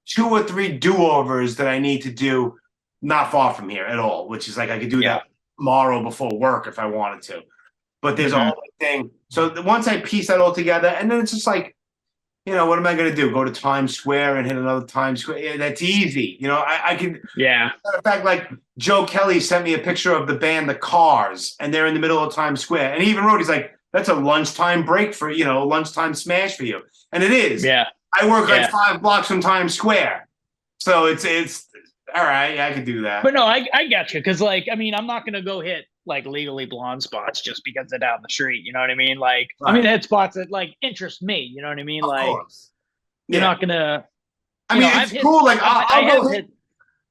2 or 3 do-overs that I need to do not far from here at all, which is like I could do that tomorrow before work if I wanted to. But there's a whole thing. So once I piece that all together, and then it's just like, you know, what am I going to do? Go to Times Square and hit another Times Square? Yeah, that's easy. You know, I could. Yeah. Matter of fact, like Joe Kelly sent me a picture of the band The Cars, and they're in the middle of Times Square. And he even wrote, he's like, that's a lunchtime break for, you know, a lunchtime smash for you. And it is. Yeah. I work like 5 blocks from Times Square. So it's all right. Yeah, I could do that. But no, I got you. Because, like, I mean, I'm not going to go hit like Legally Blonde spots just because they're down the street. You know what I mean? Like, I mean, they had spots that like interest me. You know what I mean? Of like, course. You're not going to. I mean, it's cool. Like, I'll go hit.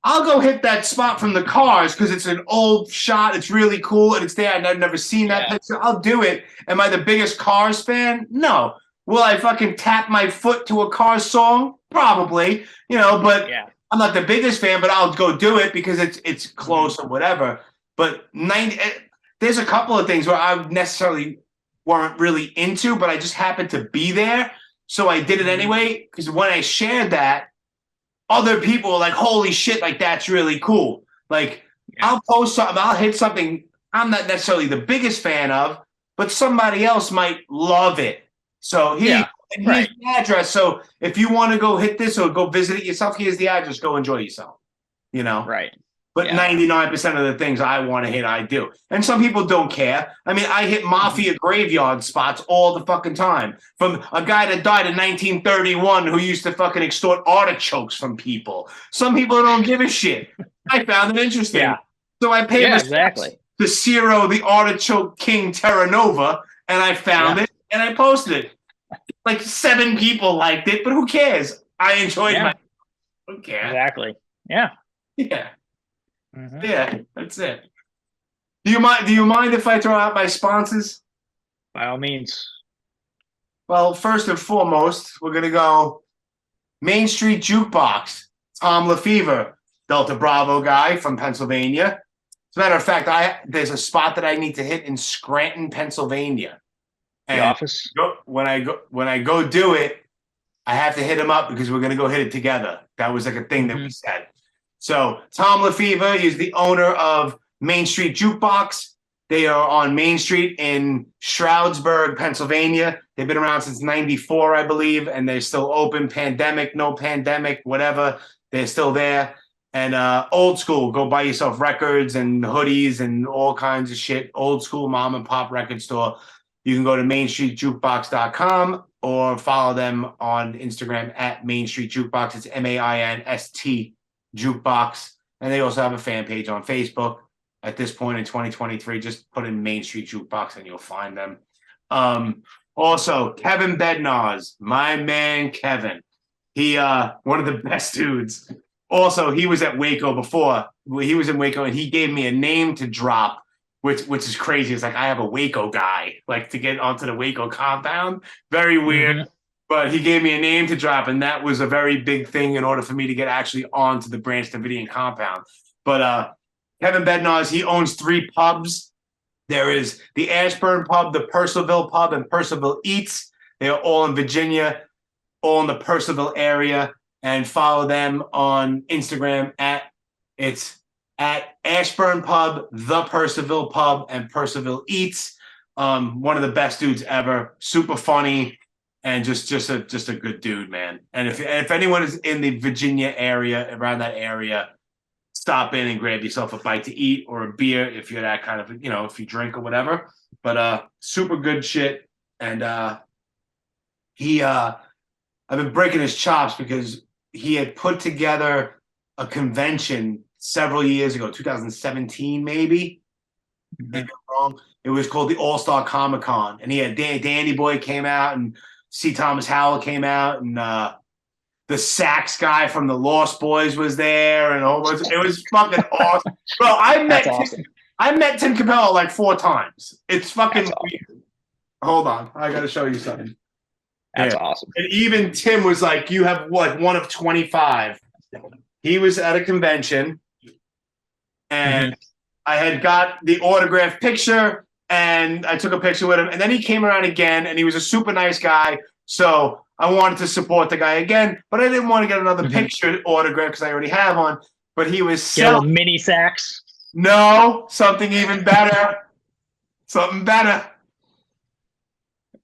I'll go hit that spot from the cars because it's an old shot. It's really cool and it's there. I've never seen that picture. I'll do it. Am I the biggest Cars fan? No. Will I fucking tap my foot to a Cars song? Probably. But I'm not the biggest fan, but I'll go do it because it's close or whatever. But there's a couple of things where I necessarily weren't really into, but I just happened to be there. So I did it anyway because when I shared that, other people are like, holy shit, like that's really cool. Like I'll post something, I'll hit something I'm not necessarily the biggest fan of, but somebody else might love it. So here's the address. So if you want to go hit this or go visit it yourself, here's the address. Go enjoy yourself. Right. But 99% of the things I want to hit, I do. And some people don't care. I mean, I hit mafia graveyard spots all the fucking time. From a guy that died in 1931 who used to fucking extort artichokes from people. Some people don't give a shit. I found it interesting. Yeah. So I paid to Ciro the Artichoke King Terra Nova, and I found it, and I posted it. Like 7 people liked it, but who cares? I enjoyed my... Who cares? Exactly. Yeah. Yeah. Yeah, that's it. Do you mind if I throw out my sponsors? By all means. Well, first and foremost, we're gonna go Main Street Jukebox. Tom Lefevre, Delta Bravo guy from Pennsylvania. As a matter of fact, there's a spot that I need to hit in Scranton, Pennsylvania. And the office. When I go do it, I have to hit him up because we're gonna go hit it together. That was like a thing that we said. So Tom Lefevre is the owner of Main Street Jukebox. They are on Main Street in Stroudsburg, Pennsylvania. They've been around since '94, I believe, and they're still open. Pandemic, no pandemic, whatever. They're still there. And old school, go buy yourself records and hoodies and all kinds of shit. Old school mom and pop record store. You can go to mainstreetjukebox.com or follow them on Instagram at Main Street Jukebox. It's MAINST Jukebox, and they also have a fan page on Facebook. At this point in 2023, just put in Main Street Jukebox and you'll find them. Also, Kevin Bednarz, my man Kevin. He one of the best dudes. Also, he was at Waco before. He was in Waco, and he gave me a name to drop, which is crazy. It's like I have a Waco guy, like to get onto the Waco compound. Very weird. But he gave me a name to drop, and that was a very big thing in order for me to get actually onto the Branch Davidian compound. But Kevin Bednarz, he owns 3 pubs. There is the Ashburn Pub, the Purcellville Pub, and Purcellville Eats. They are all in Virginia, all in the Purcellville area. And follow them on Instagram at Ashburn Pub, the Purcellville Pub, and Purcellville Eats. One of the best dudes ever. Super funny. And just a good dude, man. And if anyone is in the Virginia area, around that area, stop in and grab yourself a bite to eat or a beer if you're that kind of, if you drink or whatever. But super good shit. And I've been breaking his chops because he had put together a convention several years ago, 2017 maybe. Maybe I'm wrong. It was called the All-Star Comic-Con, and he had Danny Boy came out, and C. Thomas Howell came out, and the sax guy from the Lost Boys was there, and it was fucking awesome. Bro, I met Tim Capello like 4 times. It's fucking weird. Hold on, I gotta show you something. That's awesome. And even Tim was like, "You have like one of 25." He was at a convention, and I had got the autographed picture, and I took a picture with him, and then he came around again, and he was a super nice guy. So I wanted to support the guy again, but I didn't want to get another picture autograph because I already have one. But he was selling mini sacks. No, something even better. Something better.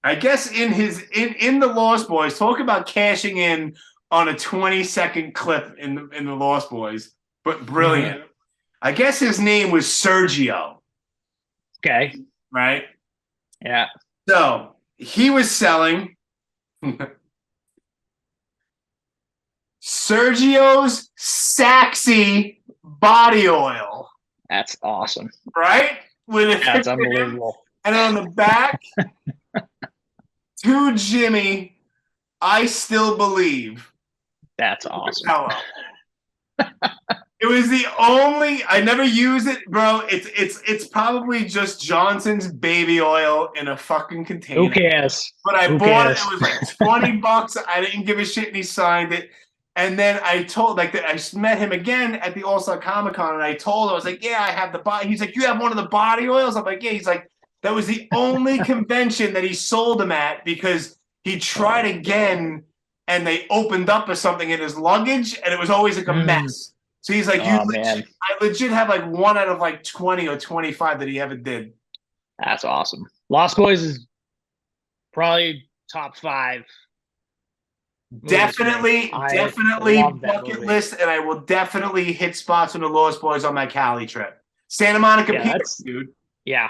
I guess in the Lost Boys, talk about cashing in on a 20-second clip in the Lost Boys, but brilliant. I guess his name was Sergio. Okay. Right? Yeah. So he was selling Sergio's Saxy body oil. That's awesome. Right? That's unbelievable. And on the back, to Jimmy, I still believe. That's awesome. Hello. It was the only. I never use it, bro. It's probably just Johnson's baby oil in a fucking container. Who cares? But I Who bought it. cares? It was like $20. I didn't give a shit, and he signed it. And then I told, like, I met him again at the All Star Comic Con, and I told him, I was like, "Yeah, I have the body." He's like, "You have one of the body oils?" I'm like, "Yeah." He's like, "That was the only convention that he sold them at because he tried again, and they opened up or something in his luggage, and it was always like a mess." So he's like, Oh, man. I legit have like 1 out of like 20 or 25 that he ever did." That's awesome. Lost Boys is probably top 5. Definitely love that bucket movie. list, and I will definitely hit spots from the Lost Boys on my Cali trip. Santa Monica Pier, dude. Yeah.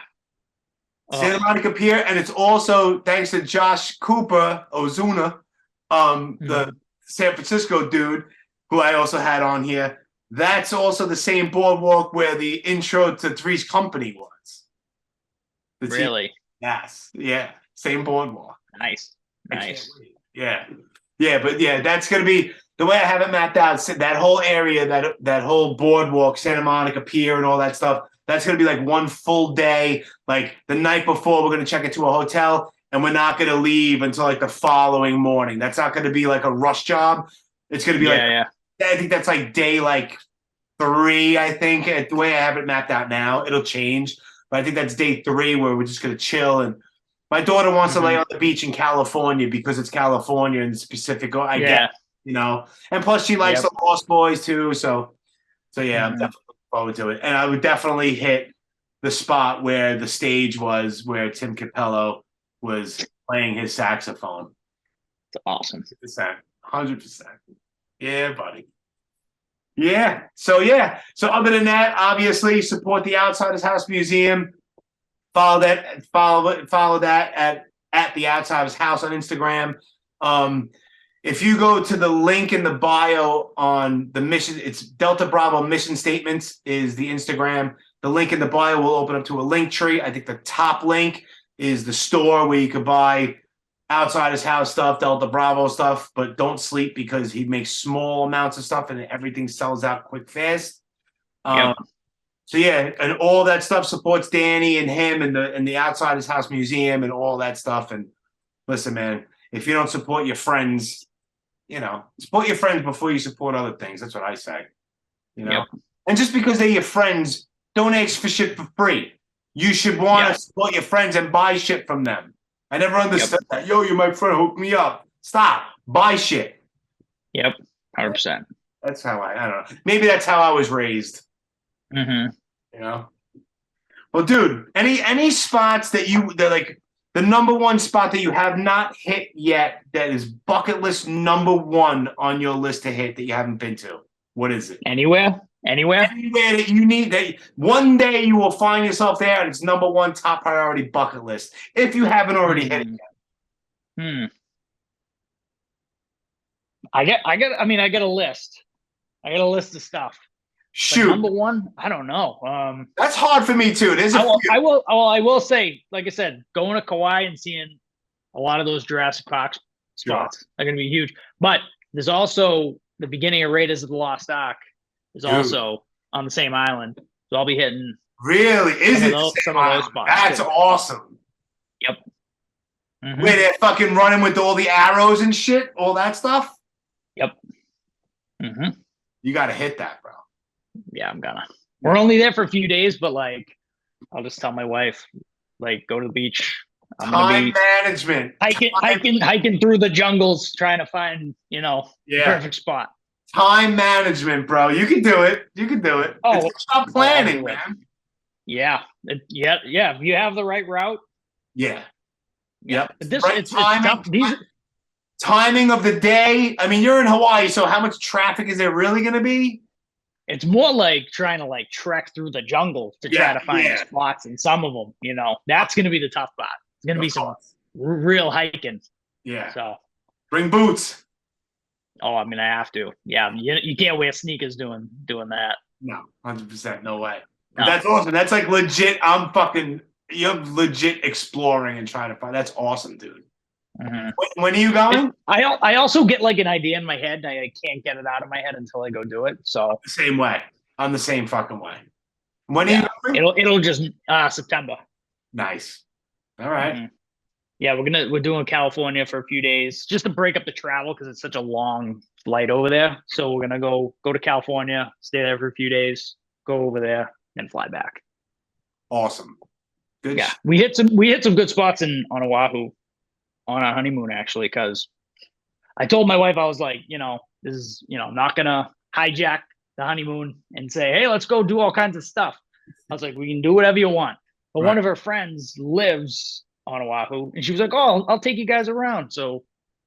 Santa Monica Pier, and it's also thanks to Josh Cooper Ozuna, the San Francisco dude, who I also had on here. That's also the same boardwalk where the intro to Three's Company was. Really? Yes. Yeah. Same boardwalk. Nice. Yeah. Yeah, but yeah, that's gonna be the way I have it mapped out. That whole area, that whole boardwalk, Santa Monica Pier, and all that stuff. That's gonna be like one full day. Like the night before, we're gonna check into a hotel, and we're not gonna leave until like the following morning. That's not gonna be like a rush job. It's gonna be I think that's like day like 3. I think the way I have it mapped out now, it'll change, but I think that's day 3 where we're just gonna chill. And my daughter wants to lay on the beach in California because it's California and it's Pacific. I get, and plus she likes the Lost Boys too. So yeah, I'm definitely looking forward to it. And I would definitely hit the spot where the stage was, where Tim Capello was playing his saxophone. It's awesome. 100%. Yeah, buddy. Yeah. So other than that, obviously support the Outsiders House Museum. Follow that at the Outsiders House on Instagram. If you go to the link in the bio on the mission, it's Delta Bravo Mission Statements is the Instagram. The link in the bio will open up to a link tree. I think the top link is the store where you could buy Outsiders House stuff, Delta Bravo stuff, but don't sleep because he makes small amounts of stuff and everything sells out quick fast. So yeah, and all that stuff supports Danny and him and the Outsiders House Museum and all that stuff. And listen, man, if you don't support your friends, support your friends before you support other things. That's what I say. And just because they're your friends, don't ask for shit for free. You should want to support your friends and buy shit from them. I never understood that. Yo, you're my friend. Hook me up. Stop. Buy shit. Yep. 100%. That's how I don't know. Maybe that's how I was raised. Well, dude, any spots that like the number one spot that you have not hit yet that is bucket list number 1 on your list to hit that you haven't been to? What is it? Anywhere that you need, that one day you will find yourself there and it's number 1 top priority bucket list if you haven't already hit it yet. I get a list. I got a list of stuff. Shoot. But number 1, I don't know. That's hard for me too. I will say, like I said, going to Kauai and seeing a lot of those Jurassic Park spots are going to be huge. But there's also the beginning of Raiders of the Lost Ark is also on the same island. So I'll be hitting. Really? Is it some of those spots? That's awesome. Yep. Where they're fucking running with all the arrows and shit, all that stuff? Yep. You got to hit that, bro. Yeah, I'm gonna. We're only there for a few days, but like, I'll just tell my wife, like, go to the beach. I'm Time management. Hiking through the jungles, trying to find, the perfect spot. Time management, bro. You can do it. Oh, stop planning, man. Yeah. If you have the right route. Yeah. Yep. It's tough. Timing of the day. I mean, you're in Hawaii, so how much traffic is there really going to be? It's more like trying to trek through the jungle to try to find spots, and some of them, that's going to be the tough part. It's going to be some real hiking. Yeah. So bring boots. Oh, I mean, I have to. Yeah, you can't wear sneakers doing that. No, 100%, no way. No. That's awesome. That's like legit. You're legit exploring and trying to find. That's awesome, dude. Mhm. When are you going? I also get like an idea in my head, and I can't get it out of my head until I go do it. So The same way. I'm the same fucking way. When are yeah, you going? it'll just September. Nice. All right. Mhm. Yeah, we're doing California for a few days just to break up the travel because it's such a long flight over there. So we're gonna go to California, stay there for a few days, go over there, and fly back. Awesome. Good. Yeah, we hit some good spots on Oahu on our honeymoon actually because I told my wife I was like, this is I'm not gonna hijack the honeymoon and say, hey, let's go do all kinds of stuff. I was like, we can do whatever you want. But Right. one of her friends lives on Oahu, and she was like, oh, I'll take you guys around. So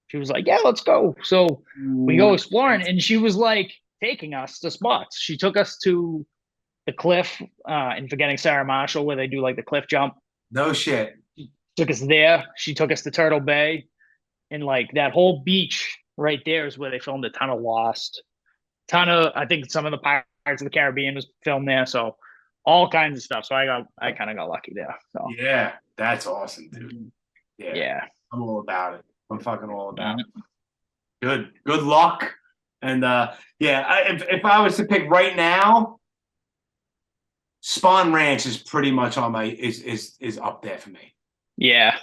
she was like, yeah, let's go. So we go exploring, and she was like taking us to spots. She took us to the cliff in Forgetting Sarah Marshall, where they do like the cliff jump. No shit. Took us there. She took us to Turtle Bay, and like that whole beach right there is where they filmed a ton of Lost. I think some of the Pirates of the Caribbean was filmed there. So all kinds of stuff. So I kind of got lucky there. So Yeah, that's awesome, dude. yeah. I'm all about it. I'm fucking all about it. Good luck. And if I was to pick right now, Spawn Ranch is pretty much on my is up there for me. Yeah.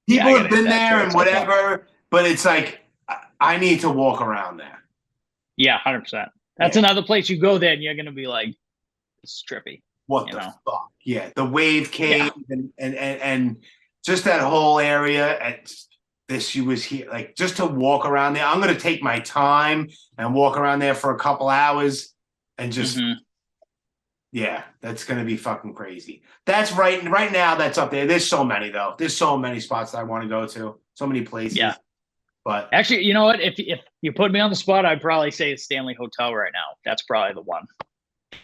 People have been there and whatever, but it's like I need to walk around there. Yeah, 100%. That's another place you go there and you're gonna be like, it's trippy. What the fuck? Yeah, the wave cave and just that whole area. At this, she was here, like just to walk around there. I'm gonna take my time and walk around there for a couple hours and just. Yeah, that's gonna be fucking crazy. That's right now. That's up there. There's so many though. There's so many spots that I want to go to. So many places. Yeah. But actually, you know what? If you put me on the spot, I'd probably say it's Stanley Hotel right now. That's probably the one.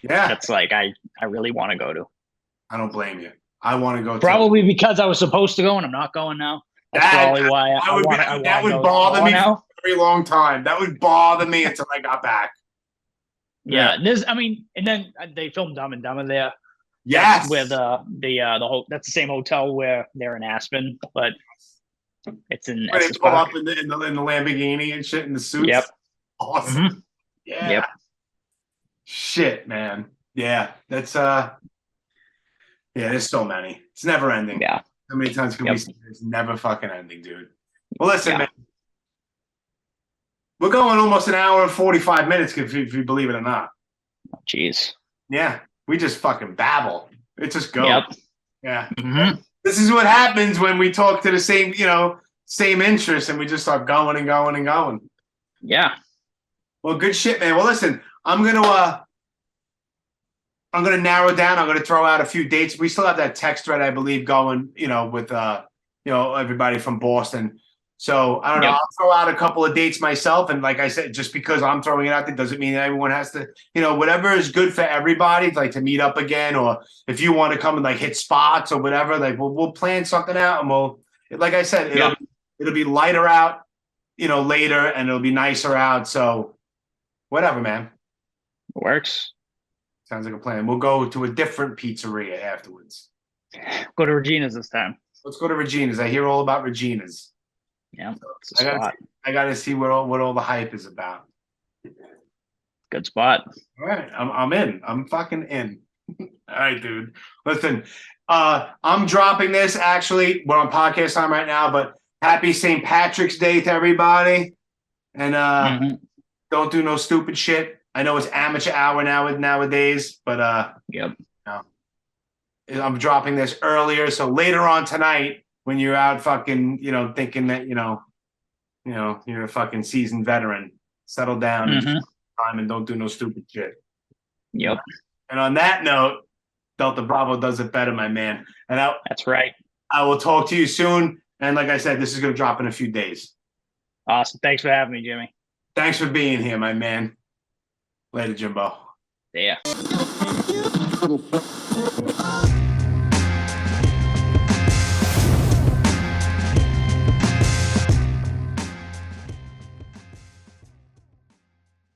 Yeah. That's like I really want to go to. I don't blame you. I want to go. Probably because I was supposed to go and I'm not going now. That's probably why that would bother me for a very long time. That would bother me until I got back. Yeah, and then they filmed Dumb and Dumber there. Yes, with the whole. That's the same hotel where they're in Aspen, but it's in. Where they pull up in the Lamborghini and shit in the suits. Yep. Awesome. Yeah. Yep. Shit, man. Yeah, that's Yeah, there's so many. It's never ending. Yeah. How many times can we say it's never fucking ending, dude? Well, listen, man. We're going almost an hour and 45 minutes, if you believe it or not. Jeez. Yeah, we just fucking babble. It just goes. Yep. Yeah. This is what happens when we talk to the same interests and we just start going and going and going. Yeah. Well, good shit, man. Well, listen, I'm gonna narrow down. I'm gonna throw out a few dates. We still have that text thread, I believe, going. With everybody from Boston. So I don't know. I'll throw out a couple of dates myself, and like I said, just because I'm throwing it out there doesn't mean everyone has to. Whatever is good for everybody, like to meet up again, or if you want to come and like hit spots or whatever, like we'll plan something out, and we'll, like I said, it'll be lighter out, later, and it'll be nicer out. So whatever, man. Works. Sounds like a plan. We'll go to a different pizzeria afterwards. Go to Regina's this time. Let's go to Regina's. I hear all about Regina's. Yeah, so I gotta see what all the hype is about. Good spot. All right, I'm in. I'm fucking in. All right, dude. Listen, I'm dropping this. Actually, we're on podcast time right now, but happy St. Patrick's Day to everybody, and don't do no stupid shit. I know it's amateur hour nowadays, but I'm dropping this earlier, so later on tonight. When you're out fucking, thinking that, you're a fucking seasoned veteran, settle down and don't do no stupid shit. Yep. And on that note, Delta Bravo does it better, my man. And that's right. I will talk to you soon. And like I said, this is going to drop in a few days. Awesome. Thanks for having me, Jimmy. Thanks for being here, my man. Later, Jimbo. See ya.